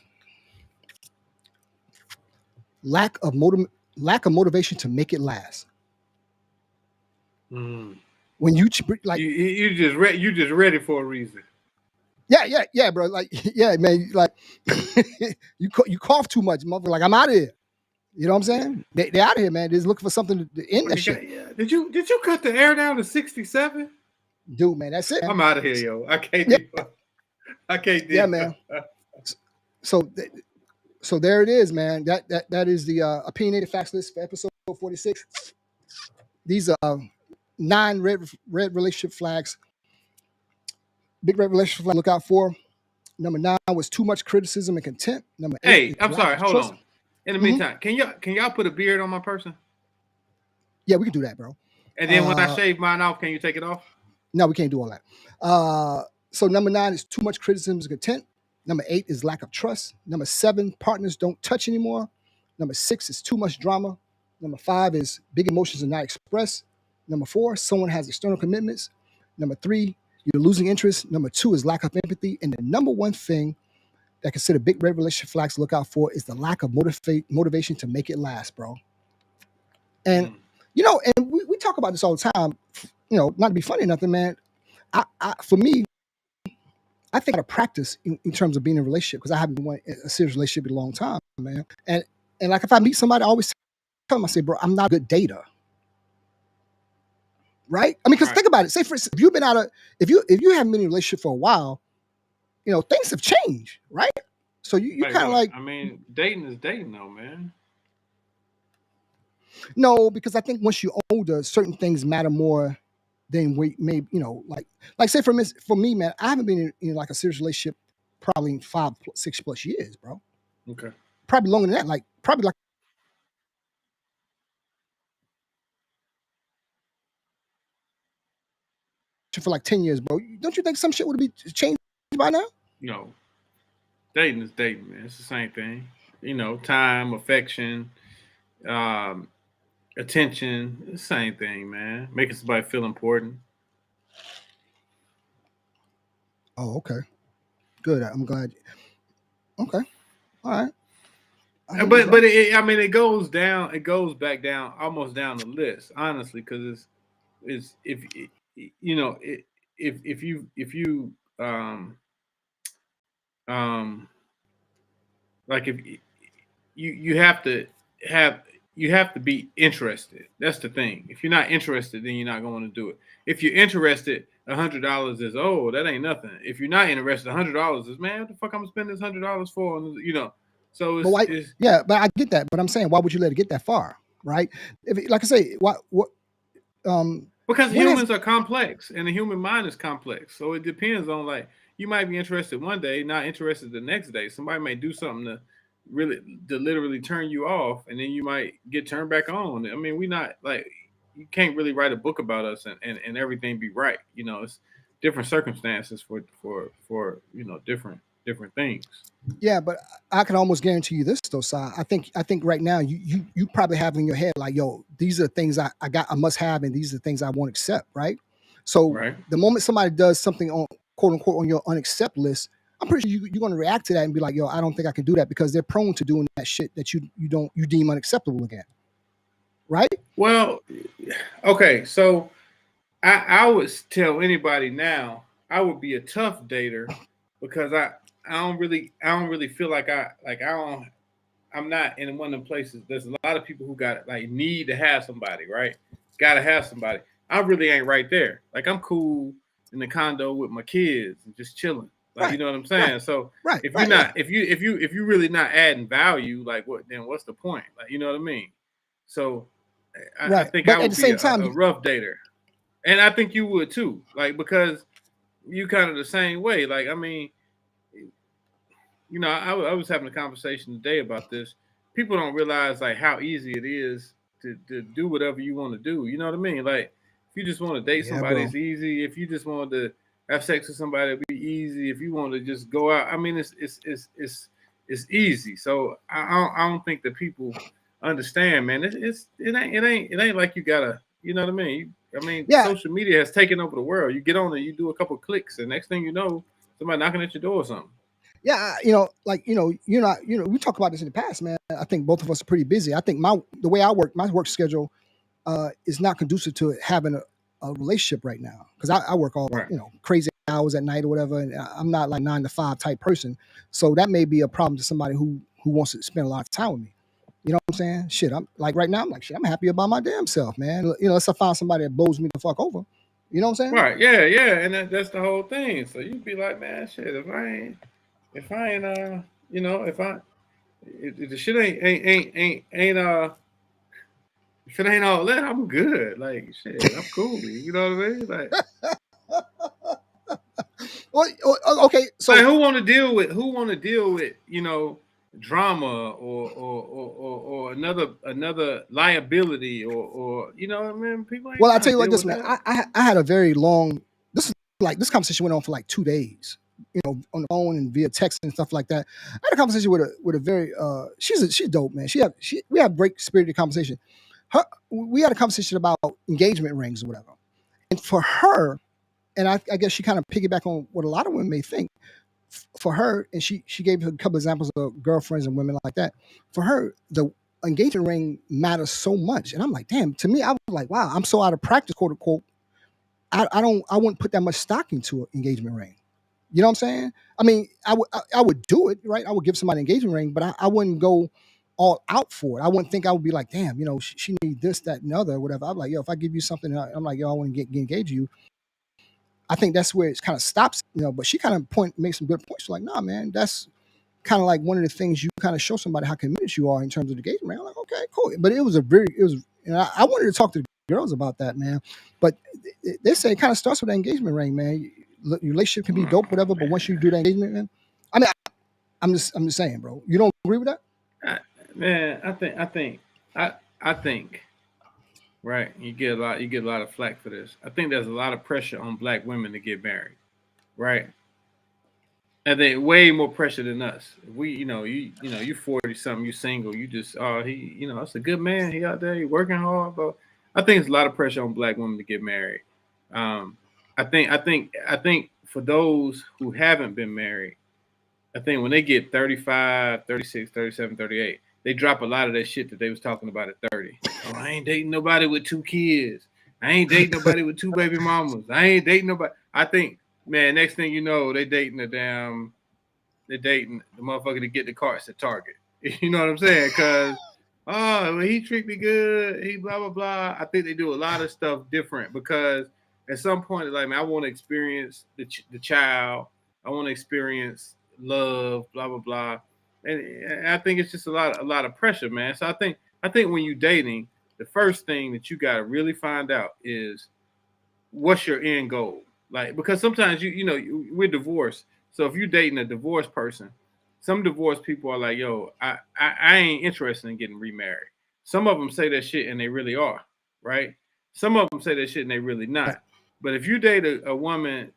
lack of motivation to make it last. When you like you just ready for a reason. Yeah, bro. Like, yeah, man. Like, you cough too much, motherfucker. Like, I'm out of here. You know what I'm saying? They out of here, man. They're just looking for something to end that shit. Yeah. Did you cut the air down to 67? Dude, man, that's it. Man. I'm out of here, yo. I can't do it. I can't do it. Yeah, man. So there it is, man. That is the opinionated facts list for episode 46. These are 9 red relationship flags. Big red relationship flag. Look out for. Number 9 was too much criticism and contempt. Number 8. Hey, I'm sorry. Hold on. In the meantime, can y'all put a beard on my person? Yeah, we can do that, bro. And then when I shave mine off, can you take it off? No, we can't do all that. So number 9 is too much criticism and contempt. Number 8 is lack of trust. Number 7, partners don't touch anymore. Number 6 is too much drama. Number 5 is big emotions are not expressed. Number 4, someone has external commitments. Number 3, you're losing interest. Number 2 is lack of empathy. And the number 1 thing that consider big red relationship flags to look out for is the lack of motivation to make it last, bro. And and we talk about this all the time. Not to be funny or nothing, man. For me, I think I practice in terms of being in a relationship because I haven't been in a serious relationship in a long time, man. And like if I meet somebody, I always tell them, I say, bro, I'm not a good dater. Right? I mean, because think about it. Say for instance, if you've been if you haven't been in a relationship for a while, things have changed, right? So you kind of like. I mean, dating is dating, though, man. No, because I think once you're older, certain things matter more than we may, like say for me, man, I haven't been in like a serious relationship probably in 5, 6 plus years, bro. Okay. Probably longer than that, probably like for like 10 years, bro. Don't you think some shit would be changed by now? No. Dating is dating, man. It's the same thing. time, affection, attention. The same thing, man. Making somebody feel important. Oh, okay. Good. I'm glad. Okay. All right. But it goes down. It goes back down, almost down the list, honestly, because it's if you know it, if you um like if you have to have you have to be interested. That's the thing. If you're not interested, then you're not going to do it. If you're interested, $100 is that ain't nothing. If you're not interested, $100 is, man, what the fuck I'm gonna spend this $100 for? So But why? it's Yeah, but I get that. But I'm saying, why would you let it get that far, right? Like I say, what? Because What has? humans are complex and the human mind is complex. So it depends on, like, you might be interested one day, not interested the next day. Somebody may do something to literally turn you off, and then you might get turned back on. I mean, we not like, you can't really write a book about us and everything be right. It's different circumstances for different things. Yeah, but I can almost guarantee you this though, Si. I think right now you probably have in your head like, yo, these are the things I must have, and these are the things I won't accept, right? So Right. the moment somebody does something on quote unquote on your unaccept list, I'm pretty sure you're going to react to that and be like, yo, I don't think I can do that, because they're prone to doing that shit that you deem unacceptable again, right? Well, okay, so I would tell anybody now I would be a tough dater, because I don't really feel like I'm not in one of them places. There's a lot of people who got, like, need to have somebody, right? Gotta have somebody. I really ain't right there. Like, I'm cool in the condo with my kids and just chilling. Like, you Right, know what I'm right, saying? So right, if you're right. Yeah, not if you really not adding value, like, what's the point? Like, you know what I mean? So I right. think I But at would the be same a, time, a rough dater. And I think you would too. Like, because you kind of the same way. Like, I mean, I was having a conversation today about this. People don't realize, like, how easy it is to do whatever you want to do. You know what I mean? Like, if you just want to date yeah, somebody, bro. it's easy. If you just want to have sex with somebody, it'll be easy. If you want to just go out, I mean, it's easy. So I don't think that people understand, man. It ain't like you gotta. You know what I mean? I mean, Yeah, social media has taken over the world. You get on it, you do a couple clicks, and next thing you know, somebody knocking at your door or something. yeah, like you're not, we talked about this in the past, man. I think both of us are pretty busy. I think the way I work, my work schedule is not conducive to having a relationship right now, because I work all Right. crazy hours at night or whatever, and I'm not like 9 to 5 type person. So that may be a problem to somebody who wants to spend a lot of time with me. You know what I'm saying? Shit, I'm like right now. I'm like, shit, I'm happy about my damn self, man. Unless I find somebody that blows me the fuck over. You know what I'm saying? Right. Yeah. Yeah. And that's the whole thing. So you'd be like, man, shit. If I ain't, if if the shit if it ain't all that, I'm good. Like, shit, I'm cool. You know what I mean? Well, okay, Like, so who want to deal with drama or another liability or I mean, people ain't well, I trying tell to you like deal this, with man. that. I had a very long. This conversation went on for like 2 days. On the phone and via text and stuff like that. I had a conversation with a very she's dope, man. We have great spirited conversation. We had a conversation about engagement rings or whatever. And for her, and I guess she kind of piggyback on what a lot of women may think. For her, and she gave a couple examples of girlfriends and women like that. For her, the engagement ring matters so much, and I'm like, damn. To me, I was like, wow, I'm so out of practice, quote unquote. I wouldn't put that much stock into an engagement ring. You know what I'm saying? I mean, I would do it, right? I would give somebody an engagement ring, but I wouldn't go all out for it. I wouldn't think I would be like, damn, she need this, that, and the other, or whatever. I'm like, yo, if I give you something, I'm like, yo, I want to get engaged to you. I think that's where it kind of stops, But she kind of makes some good points. Like, nah, man, that's kind of like one of the things you kind of show somebody how committed you are in terms of the engagement ring. I'm like, okay, cool. But it was, I wanted to talk to the girls about that, man. But they say it kind of starts with the engagement ring, man. Your relationship can be Oh, dope, whatever. But once you do the engagement, man, I mean, I'm just saying, bro. You don't agree with that? I, man, I think, right. You get a lot of flack for this. I think there's a lot of pressure on black women to get married, right? And they way more pressure than us. We, you 40 something, you single, you just, that's a good man. He out there, he working hard. But I think it's a lot of pressure on black women to get married. I think for those who haven't been married, I think when they get 35, 36, 37, 38, they drop a lot of that shit that they was talking about at 30. Oh, I ain't dating nobody with 2 kids. I ain't dating nobody with 2 baby mamas. I ain't dating nobody. I think, man, next thing you know, they're dating the motherfucker to get the carts at Target. You know what I'm saying? Because, well, he treat me good. He blah, blah, blah. I think they do a lot of stuff different because at some point, it's like, man, I want to experience the child. I want to experience love, blah, blah, blah. And I think it's just a lot of pressure, man. So I think when you're dating, the first thing that you got to really find out is what's your end goal. Like, because sometimes we're divorced. So if you're dating a divorced person, some divorced people are like, yo, I ain't interested in getting remarried. Some of them say that shit and they really are, right? Some of them say that shit and they really not. But if you date a woman,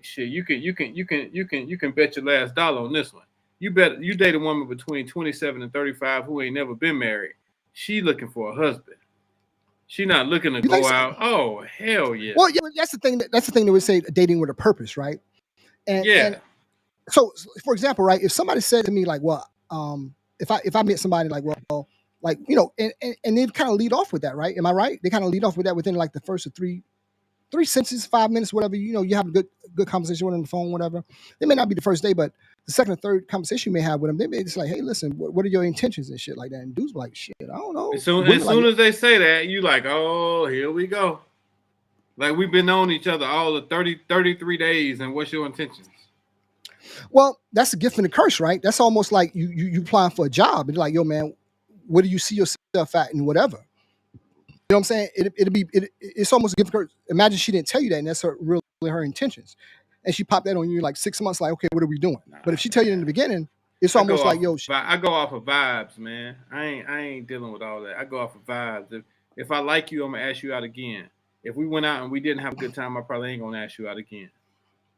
shit, you can bet your last dollar on this one. You date a woman between 27 and 35 who ain't never been married. She looking for a husband. She not looking to go out. Oh, hell yeah. Well, yeah, that's the thing that we say, dating with a purpose, right? And yeah. And so, for example, right, if somebody said to me like, well, if I met somebody like, well, like, and they kind of lead off with that, right? Am I right? They kind of lead off with that within like the first of three sentences, 5 minutes, whatever. You have a good conversation with them on the phone, whatever. It may not be the first day, but the second or third conversation you may have with them, they may just like, hey, listen, what are your intentions and shit like that? And dudes like, shit, I don't know. As soon as they say that, you like, oh, here we go. Like, we've been on each other all the 33 days, and what's your intentions? Well, that's a gift and a curse, right? That's almost like you applying for a job. It's like, yo, man, where do you see yourself at and whatever? You know what I'm saying? It's almost a gift and curse. Imagine she didn't tell you that, and that's really her intentions. And she popped that on you like 6 months, like, okay, what are we doing? But if she tell you in the beginning, it's almost like, yo, I go off of vibes, man. I ain't dealing with all that. I go off of vibes. If I like you, I'm gonna ask you out again. If we went out and we didn't have a good time, I probably ain't gonna ask you out again.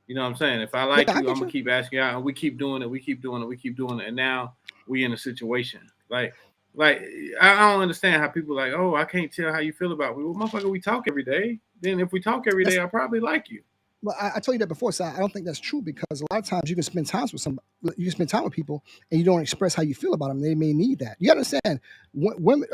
You know what I'm saying? If I like you, I'm gonna keep asking you out, and we keep doing it, and now we in a situation. Like I don't understand how people like, oh, I can't tell how you feel about me. Well, motherfucker, we talk every day. Then if we talk every day, I probably like you. Well, I told you that before, so I don't think that's true because a lot of times you can spend time with somebody, you can spend time with people, and you don't express how you feel about them. They may need that. You understand? Women,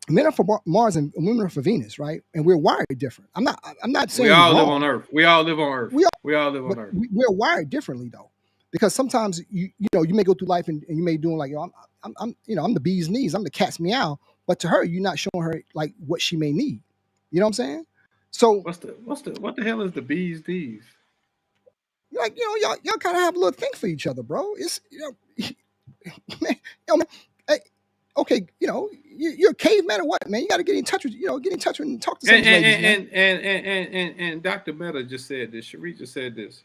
men are for Mars and women are for Venus, right? And we're wired different. I'm not saying we all live on Earth. We all live on Earth. We all live on Earth. We're wired differently though, because sometimes you may go through life and you may do like, yo, I'm the bee's knees, I'm the cat's meow, but to her you're not showing her like what she may need. You know what I'm saying? So what the hell is the bee's knees? Like, y'all kind of have a little thing for each other, bro. It's man, hey, okay, you're a caveman or what, man? You got to get in touch with, and talk to some ladies, and Dr. Meta just said this. Cherie just said this,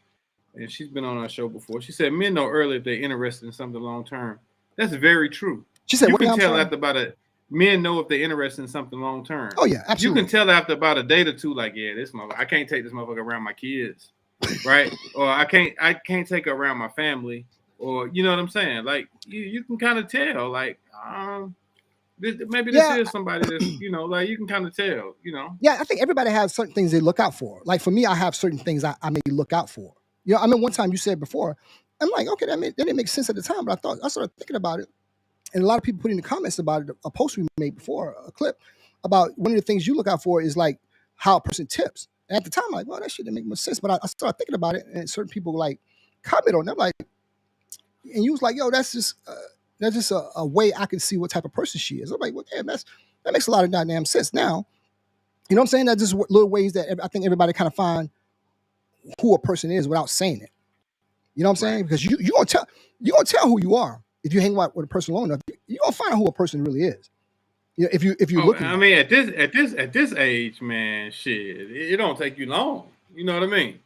and she's been on our show before. She said men know early if they're interested in something long term. That's very true. She said, you can tell after about men know if they're interested in something long term. Oh yeah, absolutely. You can tell after about a day or two, like, yeah, this motherfucker, I can't take this motherfucker around my kids, right? Or I can't take her around my family, or you know what I'm saying? Like you can kind of tell, like, maybe this is somebody that's, like you can kind of tell, Yeah, I think everybody has certain things they look out for. Like for me, I have certain things I may look out for. I mean, one time you said before, I'm like, okay, that didn't make sense at the time, but I started thinking about it. And a lot of people put in the comments about it, a post we made before, a clip about one of the things you look out for is like how a person tips. And at the time, I'm like, well, that shit didn't make much sense. But I started thinking about it, and certain people like comment on them, like, and you was like, yo, that's just a way I can see what type of person she is. I'm like, well, damn, that makes a lot of goddamn sense now. You know what I'm saying? That's just little ways that I think everybody kind of find who a person is without saying it. You know what I'm saying? Because you're gonna tell who you are. If you hang out with a person long enough, you're gonna find out who a person really is. If you look. I mean, at this age, man, shit, it don't take you long. You know what I mean?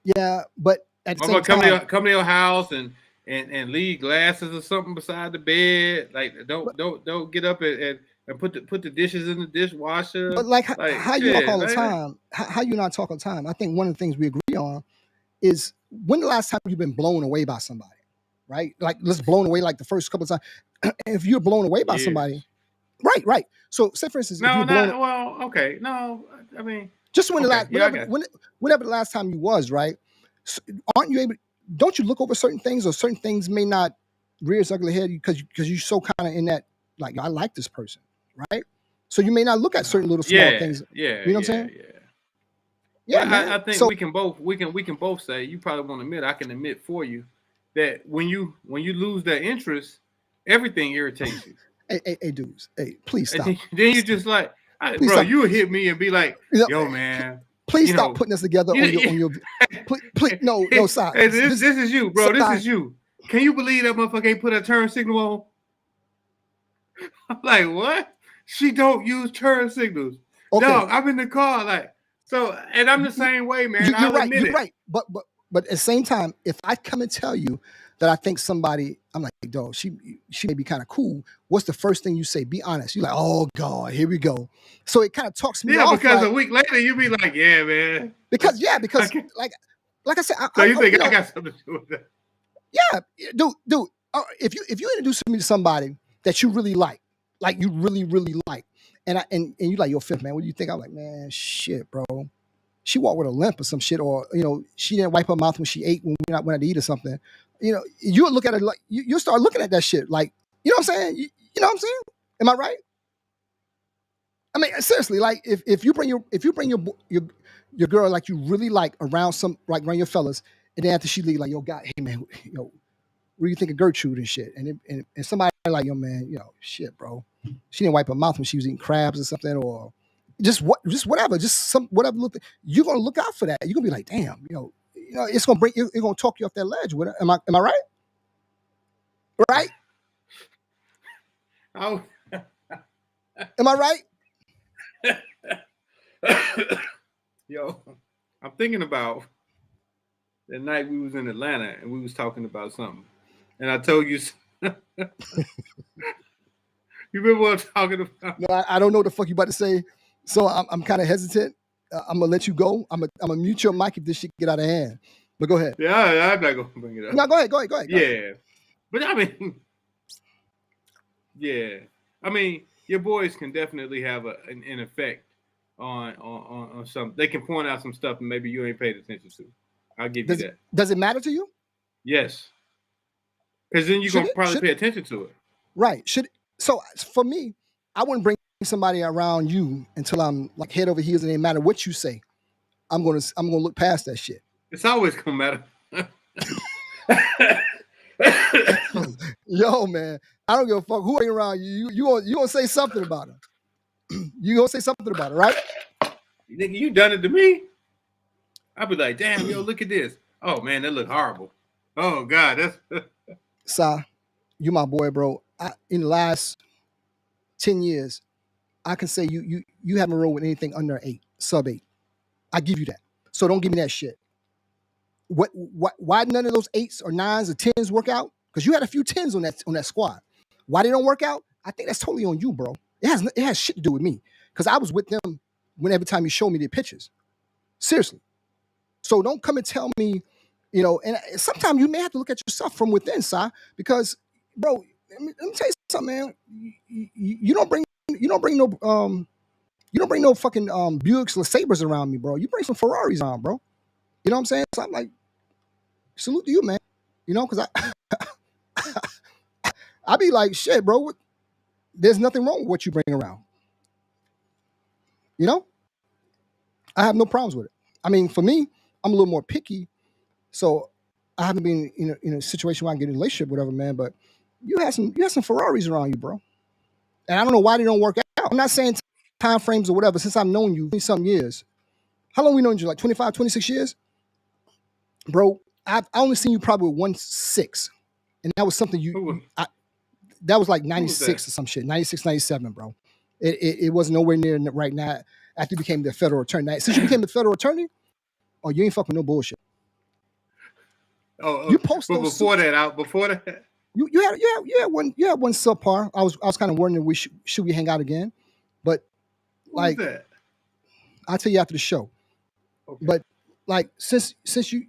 Yeah, but at the same time, come to your house and leave glasses or something beside the bed. Like don't get up and put the dishes in the dishwasher. But how you talk all the time? How you not talk all the time? I think one of the things we agree on is when the last time you've been blown away by somebody, right? Like let's blown away like the first couple of times. If you're blown away by somebody, right. So say for instance, if you're blown, okay, no, I mean, just when whenever the last time you was, right? So aren't you able? Don't you look over certain things, or certain things may not rear its ugly head because you're so kind of in that like I like this person, right? So you may not look at certain little small things. Yeah, you know what I'm saying? Yeah, man. I think we can both say, you probably won't admit, I can admit for you that when you lose that interest, everything irritates you. Hey, dudes, hey, please stop. Then you just like, bro, you would hit me and be like, yo, man. Please stop putting us together on your. Please, no, Cy. Hey, this is you, bro. This is you. Can you believe that motherfucker ain't put a turn signal on? I'm like, what? She don't use turn signals. Okay. Dog, I'm in the car, like. So, and I'm the same way, man. You're right. But at the same time, if I come and tell you that I think somebody, I'm like, dog, she may be kind of cool. What's the first thing you say? Be honest. You're like, oh God, here we go. So it kind of talks me off. Yeah, because a week later you be like, yeah, man. Because like I said, so you think I got something to do with that? Yeah, dude. If you introduce me to somebody that you really like you really like. And you like, yo, Fif, man, what do you think? I'm like, man, shit, bro. She walked with a limp or some shit, or she didn't wipe her mouth when she ate when we went out to eat or something. You look at it like you start looking at that shit like, you know what I'm saying? You know what I'm saying? Am I right? I mean, seriously, like if you bring your girl like you really like around around your fellas, and then after she leave, like, yo, God, hey man, what do you think of Gertrude and shit? And somebody like, yo, man, shit, bro. She didn't wipe her mouth when she was eating crabs or something, or just whatever, whatever. You're gonna look out for that. You're gonna be like, damn, it's gonna it's gonna talk you off that ledge. Am I right? Right? Oh, am I right? Yo, I'm thinking about the night we was in Atlanta and we was talking about something, and I told you. You remember what I'm talking about? No, I don't know what the fuck you about to say, so I'm kind of hesitant. I'm gonna let you go. I'm gonna mute your mic if this shit get out of hand. But go ahead. Yeah, I'm not gonna bring it up. No, go ahead. Yeah, but I mean, yeah, I mean, your boys can definitely have an effect on some. They can point out some stuff and maybe you ain't paid attention to. I'll give you that. Does it matter to you? Yes, because then you're gonna probably pay attention to it. Right? So for me, I wouldn't bring somebody around you until I'm like head over heels, and it ain't matter what you say. I'm gonna look past that shit. It's always gonna matter. Yo, man, I don't give a fuck who ain't around you. You gonna say something about her. You gonna say something about it, right? Nigga, you done it to me. I'll be like, damn, yo, look at this. Oh man, that look horrible. Oh God, that's. Cy, you my boy, bro. In the last 10 years, I can say you haven't rolled with anything under 8, sub 8. I give you that. So don't give me that shit. Why none of those 8s or 9s or 10s work out? Because you had a few 10s on that squad. Why they don't work out? I think that's totally on you, bro. It has shit to do with me. Because I was with them every time you show me their pictures. Seriously. So don't come and tell me, and sometimes you may have to look at yourself from within, Cy, because, bro, let me tell you something, man. You don't bring no fucking Buicks or Sabres around me, bro. You bring some Ferraris around, bro. You know what I'm saying? So I'm like, salute to you, man. Because I be like, shit, bro. There's nothing wrong with what you bring around. I have no problems with it. I mean, for me, I'm a little more picky, so I haven't been in a situation where I get in a relationship, whatever, man. But you have some Ferraris around you, bro. And I don't know why they don't work out. I'm not saying time frames or whatever. Since I've known you 20-some years, how long we known you? Like 25, 26 years, bro. I only seen you probably 1.6, and that was something that was like 96 or some shit, 96, 97, bro. It wasn't nowhere near right now. After you became the federal attorney, since you became the federal attorney, you ain't fucking no bullshit. You post those before that. You had one subpar. I was kind of wondering should we hang out again, but like that? I'll tell you after the show. Okay. But like since you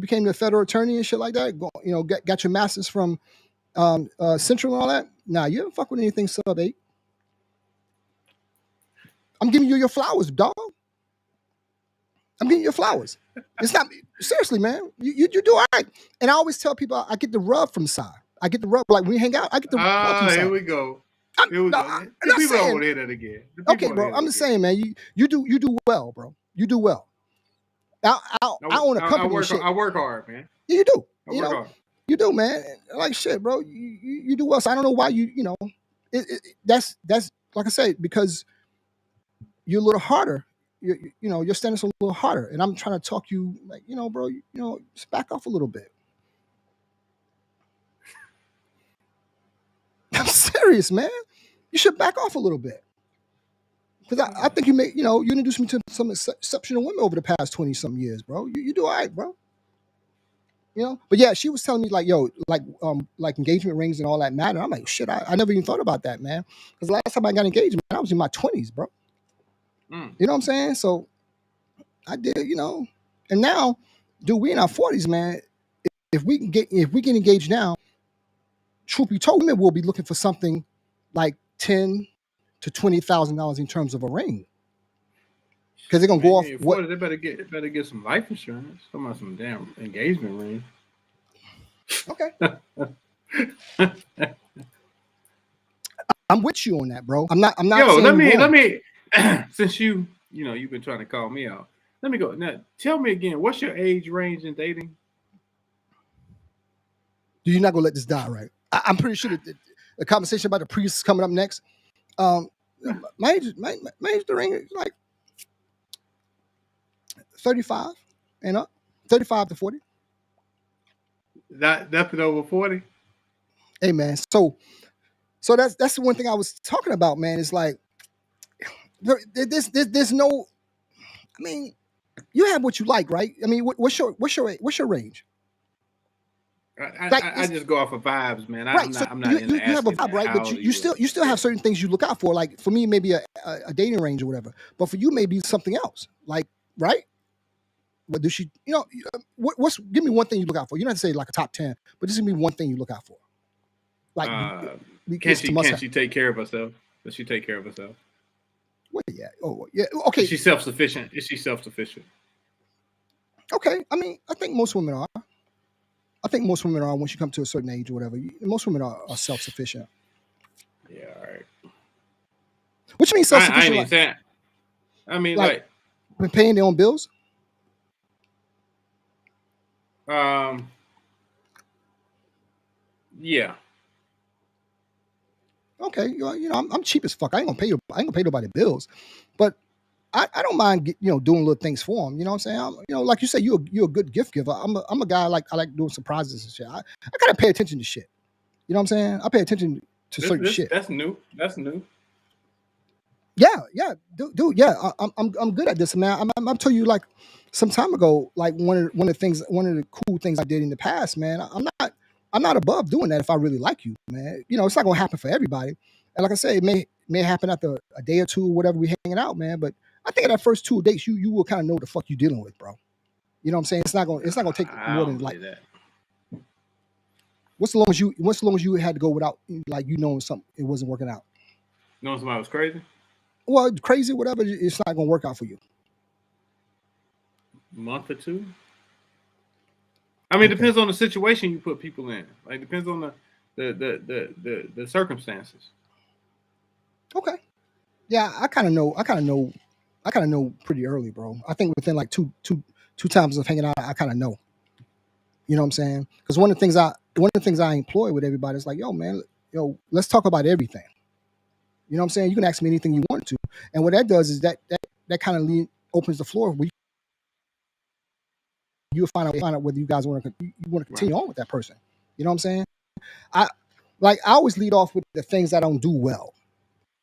became the federal attorney and shit like that, got your master's from Central and all that. Nah, you don't fuck with anything sub 8. I'm giving you your flowers, dog. I'm giving you your flowers. It's not seriously, man. You do all right. And I always tell people I get the rub from Cy. I get the rub, like when we hang out. I get the rub from Cy. Here we go. Here we go. The people don't want to hear that again. Okay, bro. I'm just saying, man. You do well, bro. You do well. I own a company. I work hard, man. Yeah, you do. I work hard. You do, man. Like shit, bro. You do well. So I don't know why that's like I said, because you're a little harder. Your standards are a little harder, and I'm trying to talk you like, bro. Just back off a little bit. I'm serious, man. You should back off a little bit. Because I think you introduced me to some exceptional women over the past 20-something years, bro. You do all right, bro. But yeah, she was telling me like, yo, like engagement rings and all that matter. I'm like, shit, I never even thought about that, man. Because last time I got engaged, man, I was in my 20s, bro. You know what I'm saying? So I did, and now, dude, we in our 40s, man. If we get engaged now, truth be told, women will be looking for something like $10,000 to $20,000 in terms of a ring, because they're gonna go off. What they better get some life insurance. Some damn engagement ring. Okay. I'm with you on that, bro. I'm not. Yo, let me. Since you've been trying to call me out. Let me go now. Tell me again. What's your age range in dating? You're not gonna let this die, right? I'm pretty sure that the conversation about the priests coming up next. My age range is like 35 and up, 35 to 40. Nothing over 40. Hey, man. So that's the one thing I was talking about, man. It's like there's no. I mean, you have what you like, right? I mean, what's your range? I just go off of vibes, man. Right. I'm not you have a vibe, right? But you still have certain things you look out for. Like for me, maybe a dating range or whatever. But for you, maybe something else. Like, right? What does she? What's? Give me one thing you look out for. You don't have to say like a top 10, but just give me one thing you look out for. Like, can she take care of herself? Does she take care of herself? Well, yeah. Oh, yeah. Okay. Is she self-sufficient? Okay. I mean, I think most women are. Once you come to a certain age or whatever. Most women are self-sufficient. Yeah. All right. What you mean self-sufficient? I ain't saying. I mean, like paying their own bills. Yeah. Okay, I'm cheap as fuck. I ain't gonna pay nobody bills, but I don't mind doing little things for them. You know what I'm saying? Like you say, you're a good gift giver. I'm a guy I like doing surprises and shit. I gotta pay attention to shit. You know what I'm saying? I pay attention to certain shit. That's new. Yeah, dude. Yeah, I'm good at this, man. I'm telling you, like some time ago, like one of the cool things I did in the past, man. I'm not above doing that if I really like you, man. It's not gonna happen for everybody. And like I say, it may happen after a day or two or whatever we hanging out, man. But I think at that first 2 dates, you will kind of know the fuck you dealing with, bro. You know what I'm saying? It's not gonna take more than like that. What's the longest you had to go without like knowing something it wasn't working out? Knowing somebody was crazy? Well, crazy, whatever. It's not gonna work out for you. Month or two. I mean, it depends on the situation you put people in. Like, depends on the circumstances. Okay. Yeah, I kind of know pretty early, bro. I think within like two times of hanging out, I kind of know. You know what I'm saying? Because one of the things I employ with everybody is like, yo, man, let's talk about everything. You know what I'm saying? You can ask me anything you want to, and what that does is that kind of opens the floor where you'll find out whether you guys want to continue on with that person. You know what I'm saying? I always lead off with the things I don't do well.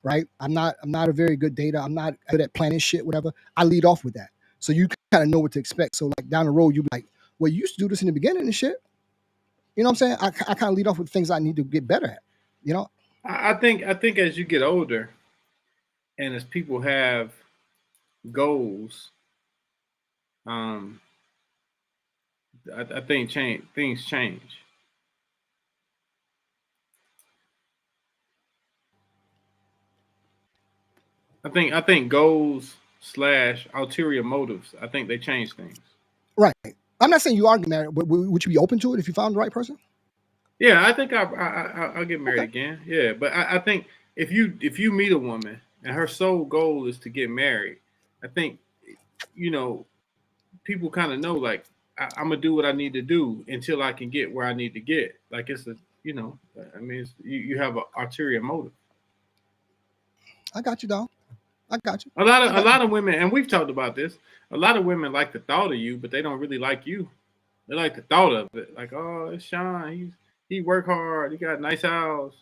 Right? I'm not a very good dater. I'm not good at planning shit, whatever. I lead off with that. So you kind of know what to expect. So like down the road, you'll be like, well, you used to do this in the beginning and shit. You know what I'm saying? I kind of lead off with things I need to get better at. I think as you get older and as people have goals, I think things change. I think goals / ulterior motives. I think they change things. Right. I'm not saying you are getting married, but would you be open to it if you found the right person? Yeah, I think I'll get married again. Yeah, but I think if you meet a woman and her sole goal is to get married, I think people kind of know like I'm gonna do what I need to do until I can get where I need to get. Like it's I mean, you have an ulterior motive. I got you, dog. I got you. A lot of women, and we've talked about this. A lot of women like the thought of you, but they don't really like you. They like the thought of it. Like, oh, it's Sean. He work hard. He got a nice house.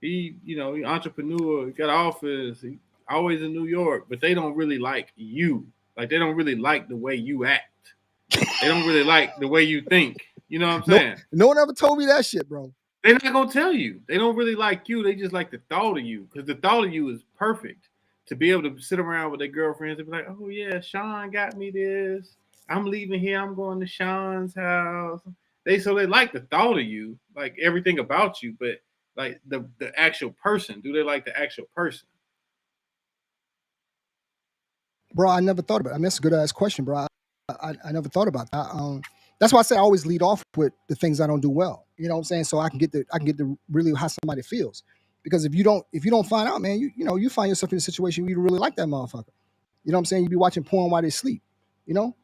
He entrepreneur. He got an office. He always in New York. But they don't really like you. Like they don't really like the way you act. They don't really like the way you think. You know what I'm saying? No one ever told me that shit, bro. They're not gonna tell you. They don't really like you. They just like the thought of you because the thought of you is perfect. To be able to sit around with their girlfriends and be like, oh yeah, Sean got me this. I'm leaving here. I'm going to Sean's house. They like the thought of you, like everything about you, but like the actual person. Do they like the actual person? Bro, I never thought about it. I mean, that's a good ass question, bro. I never thought about that. That's why I say I always lead off with the things I don't do well. You know what I'm saying? So I can get the really how somebody feels. Because if you don't find out, man, you find yourself in a situation where you really like that motherfucker. You know what I'm saying? You be watching porn while they sleep. You know?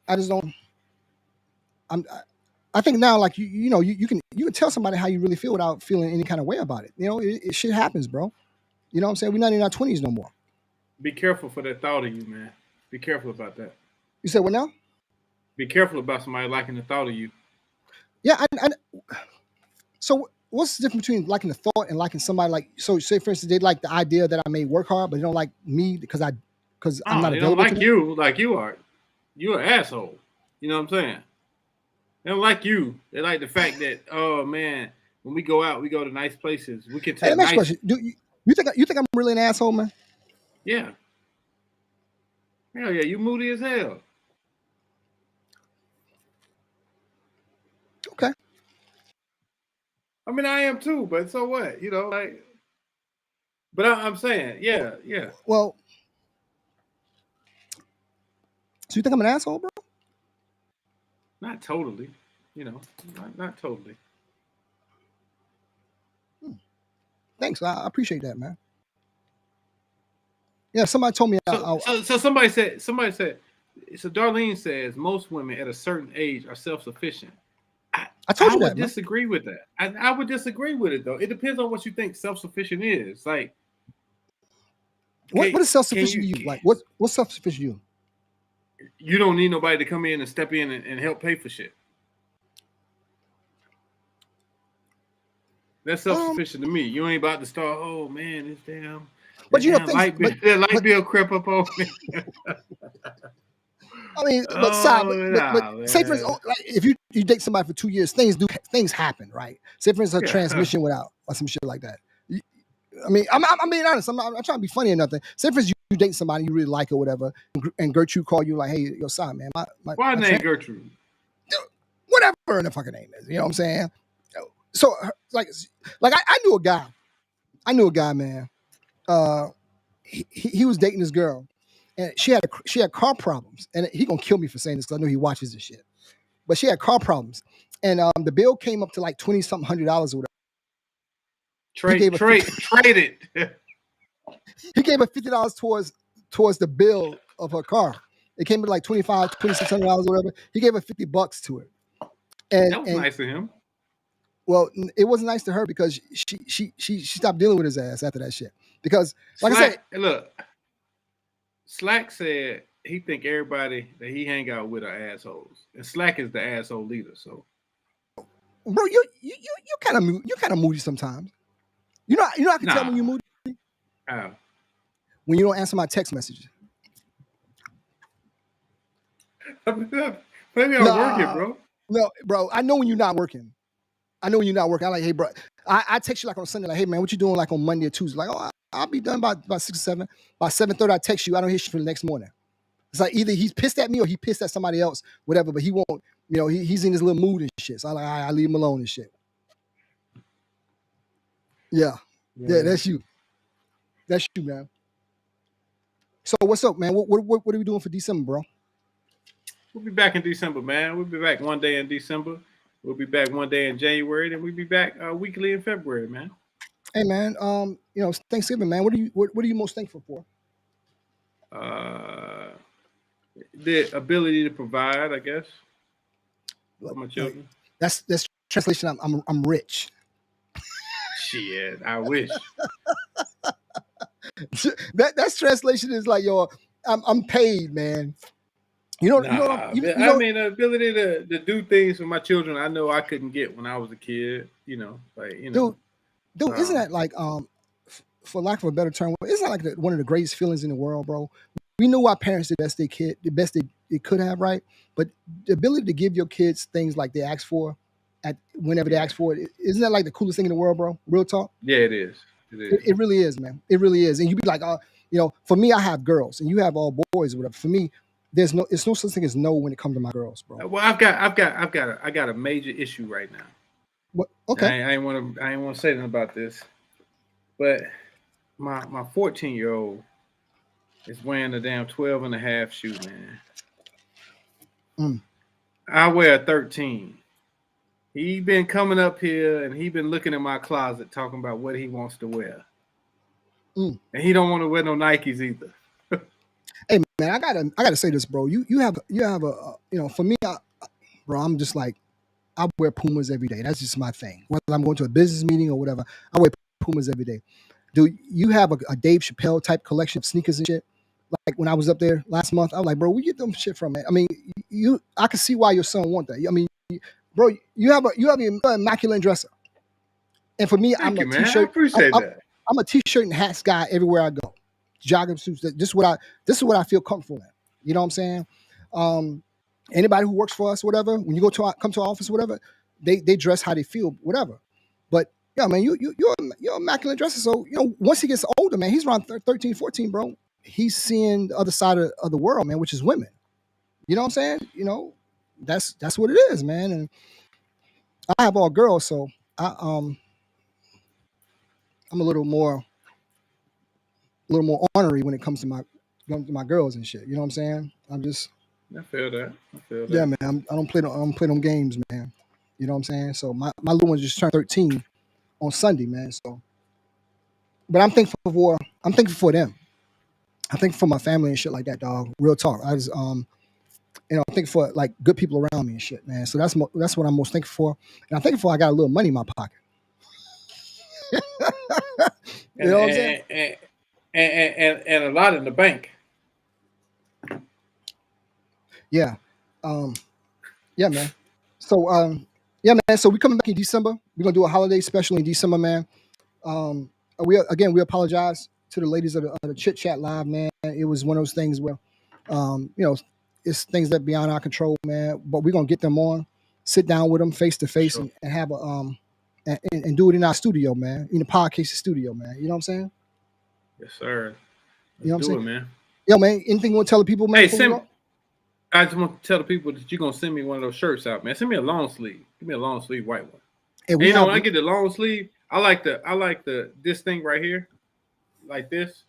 I just don't. I think now, like you can tell somebody how you really feel without feeling any kind of way about it. You know, it shit happens, bro. You know what I'm saying? We're not in our 20s no more. Be careful for that thought of you, man. Be careful about that. You said what now? Be careful about somebody liking the thought of you. Yeah, so what's the difference between liking the thought and liking somebody like? So say for instance, they like the idea that I may work hard, but they don't like me because I'm not available. They don't like you like you are. You're an asshole. You know what I'm saying? They don't like you. They like the fact that, oh man, when we go out, we go to nice places. We can take. Hey, next question. Do you think I'm really an asshole, man? Yeah. Hell yeah, you moody as hell. Okay. I mean, I am too, but so what? You know, like. But I'm saying, yeah. Well, so you think I'm an asshole, bro? Not totally. You know, not totally. Thanks. I appreciate that, man. Yeah, somebody told me. So somebody said. So Darlene says most women at a certain age are self-sufficient. I told you that. I would disagree with that. I would disagree with it though. It depends on what you think self-sufficient is. Like, what is self-sufficient to you? Like, what's self-sufficient to you? You don't need nobody to come in and step in and help pay for shit. That's self-sufficient to me. You ain't about to start. Oh man, this damn. But you know, light bill crept up on me. I mean, but say for instance, like if you date somebody for 2 years, things happen, right? Say for instance, a transmission went out or some shit like that. I mean, I'm being honest. I'm trying to be funny or nothing. Say for instance, you date somebody you really like or whatever, and Gertrude call you like, "Hey, yo, son, man, why name Gertrude? Whatever the fucking name is, you know what I'm saying?" So like I knew a guy, man. He was dating this girl, and she had car problems, and he gonna kill me for saying this because I know he watches this shit. But she had car problems, and the bill came up to like $20-something $100 or whatever. Trade it. He gave her $50 towards the bill of her car. It came to like $2,600 or whatever. He gave her $50 to it. And that was nice of him. Well, it wasn't nice to her because she stopped dealing with his ass after that shit. Because like I said, look, Slack said he think everybody that he hang out with are assholes, and Slack is the asshole leader. So, bro, you kind of moody sometimes. You know I can tell when you're moody. How? When you don't answer my text messages. Maybe I'm working, bro. No, bro, I know when you're not working. I'm like, hey, bro, I text you like on Sunday, like, hey, man, what you doing like on Monday or Tuesday? Like, oh, I'll be done by 6 or 7. By 7:30, I text you. I don't hear you for the next morning. It's like either he's pissed at me or he pissed at somebody else, whatever. But he won't. He's in his little mood and shit. So I leave him alone and shit. Yeah, that's you. That's you, man. So what's up, man? What are we doing for December, bro? We'll be back in December, man. We'll be back one day in December. We'll be back one day in January, then we'll be back weekly in February, man. Hey, man. It's Thanksgiving, man. What are you most thankful for? The ability to provide, I guess, for my children. That's translation. I'm rich. Shit, I wish. That's translation is like, yo, I'm paid, man. I mean, the ability to do things for my children I know I couldn't get when I was a kid. Dude, isn't that like for lack of a better term, isn't that like one of the greatest feelings in the world, bro? We knew our parents did the best they could have, right? But the ability to give your kids things like they ask for whenever they ask for it, isn't that like the coolest thing in the world, bro? Real talk. Yeah, it is. It really is, man. It really is. And you be like, for me, I have girls, and you have all boys, or whatever. For me, it's no such thing as no when it comes to my girls, bro. Well, I got a major issue right now. What? Okay. I ain't want to say anything about this, but my 14-year-old is wearing a damn 12.5 shoe, man. I wear a 13. He been coming up here and he been looking in my closet talking about what he wants to wear. And he don't want to wear no Nikes either. Hey man, I gotta say this, bro. You have a for me, bro, I'm just like, I wear Pumas every day. That's just my thing. Whether I'm going to a business meeting or whatever, I wear Pumas every day. Dude, you have a Dave Chappelle type collection of sneakers and shit. Like when I was up there last month, I was like, bro, where you get them shit from, man? I mean, I can see why your son want that. I mean, bro, you have an immaculate dresser. And for me, I'm a t-shirt. I appreciate that. I'm a t-shirt and hats guy everywhere I go. Jogging suits. This is what I feel comfortable in. You know what I'm saying? Anybody who works for us, whatever, when you come to our office, whatever, they dress how they feel, whatever. But yeah, man, you're immaculate dresser. So once he gets older, man, he's around 13, 14, bro. He's seeing the other side of the world, man, which is women. You know what I'm saying? That's what it is, man. And I have all girls, so I'm a little more ornery when it comes to my girls and shit. You know what I'm saying? I feel that. Yeah, man. I don't play them games, man. You know what I'm saying? So my little one just turned 13 on Sunday, man. So, but I'm thankful for them. I think for my family and shit like that, dog. Real talk. I just I think for like good people around me and shit, man. So that's what I'm most thankful for. And I'm thankful I got a little money in my pocket. You know what I'm saying? And a lot in the bank. Yeah. Yeah, man. So yeah, man. So we coming back in December. We're gonna do a holiday special in December, man. We apologize to the ladies of the Chit Chat Live, man. It was one of those things where it's things that beyond our control, man. But we're gonna get them on, sit down with them face to face, and have and do it in our studio, man. In the Podcases studio, man. You know what I'm saying? Yes, sir. You know what I'm saying, man? Yo, man. Anything you want to tell the people, man? Hey, I just want to tell the people that you're gonna send me one of those shirts out, man. Send me a long sleeve. Give me a long sleeve white one. Hey, when I get the long sleeve, I like this thing right here, like this.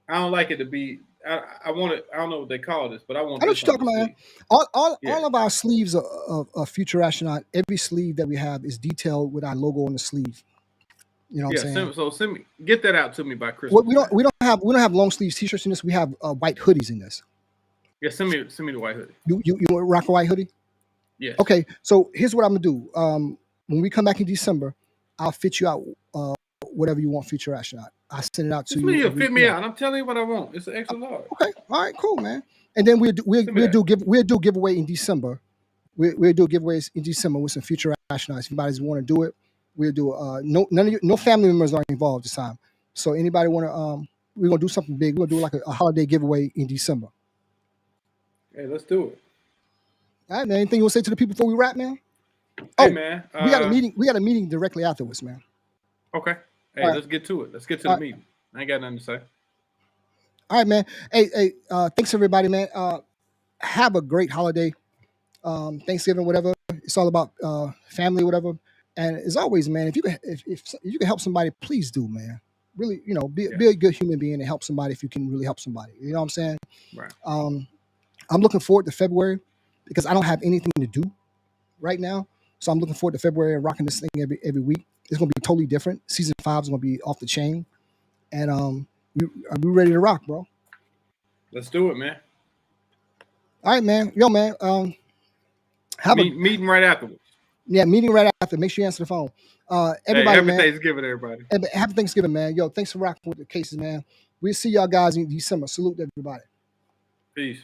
I don't like it to be. I want it. I don't know what they call this, but I want. I know what you're talking about. All of our sleeves are Future Astronaut. Every sleeve that we have is detailed with our logo on the sleeve. You know what I'm saying? Send me, get that out to me by Christmas. Well, we don't have long sleeves t-shirts in this. We have white hoodies in this. Yeah, send me the white hoodie. You want to rock a white hoodie? Yes. Okay, so here's what I'm gonna do. When we come back in December, I'll fit you out whatever you want, Future Astronaut. I'll send it out to you. Fit me out. I'm telling you what I want. It's an extra large. Okay, all right, cool, man. And then we'll do giveaway in December. We'll do giveaways in December with some Future Astronauts. If anybody want to do it, we'll do no family members are involved this time. So anybody want to we're gonna do something big. We're gonna do like a holiday giveaway in December. Hey, let's do it. All right, man. Anything you want to say to the people before we wrap, man? Hey, man. We got a meeting. We got a meeting directly afterwards, man. Okay. Hey, let's get to it. Let's get to the meeting. I ain't got nothing to say. All right, man. Hey, thanks everybody, man. Have a great holiday. Thanksgiving, whatever. It's all about family, whatever. And as always, man, if you can help somebody, please do, man. Really, be a good human being and help somebody if you can really help somebody. You know what I'm saying? Right. I'm looking forward to February because I don't have anything to do right now. So I'm looking forward to February and rocking this thing every week. It's gonna be totally different. Season 5 is gonna be off the chain, and we ready to rock, bro. Let's do it, man. All right, man. Yo, man. Meeting right afterwards. Yeah, meeting right after. Make sure you answer the phone. Everybody, happy man. Thanksgiving, everybody. Happy Thanksgiving, man. Yo, thanks for rocking with the cases, man. We'll see y'all guys in December. Salute to everybody. Peace.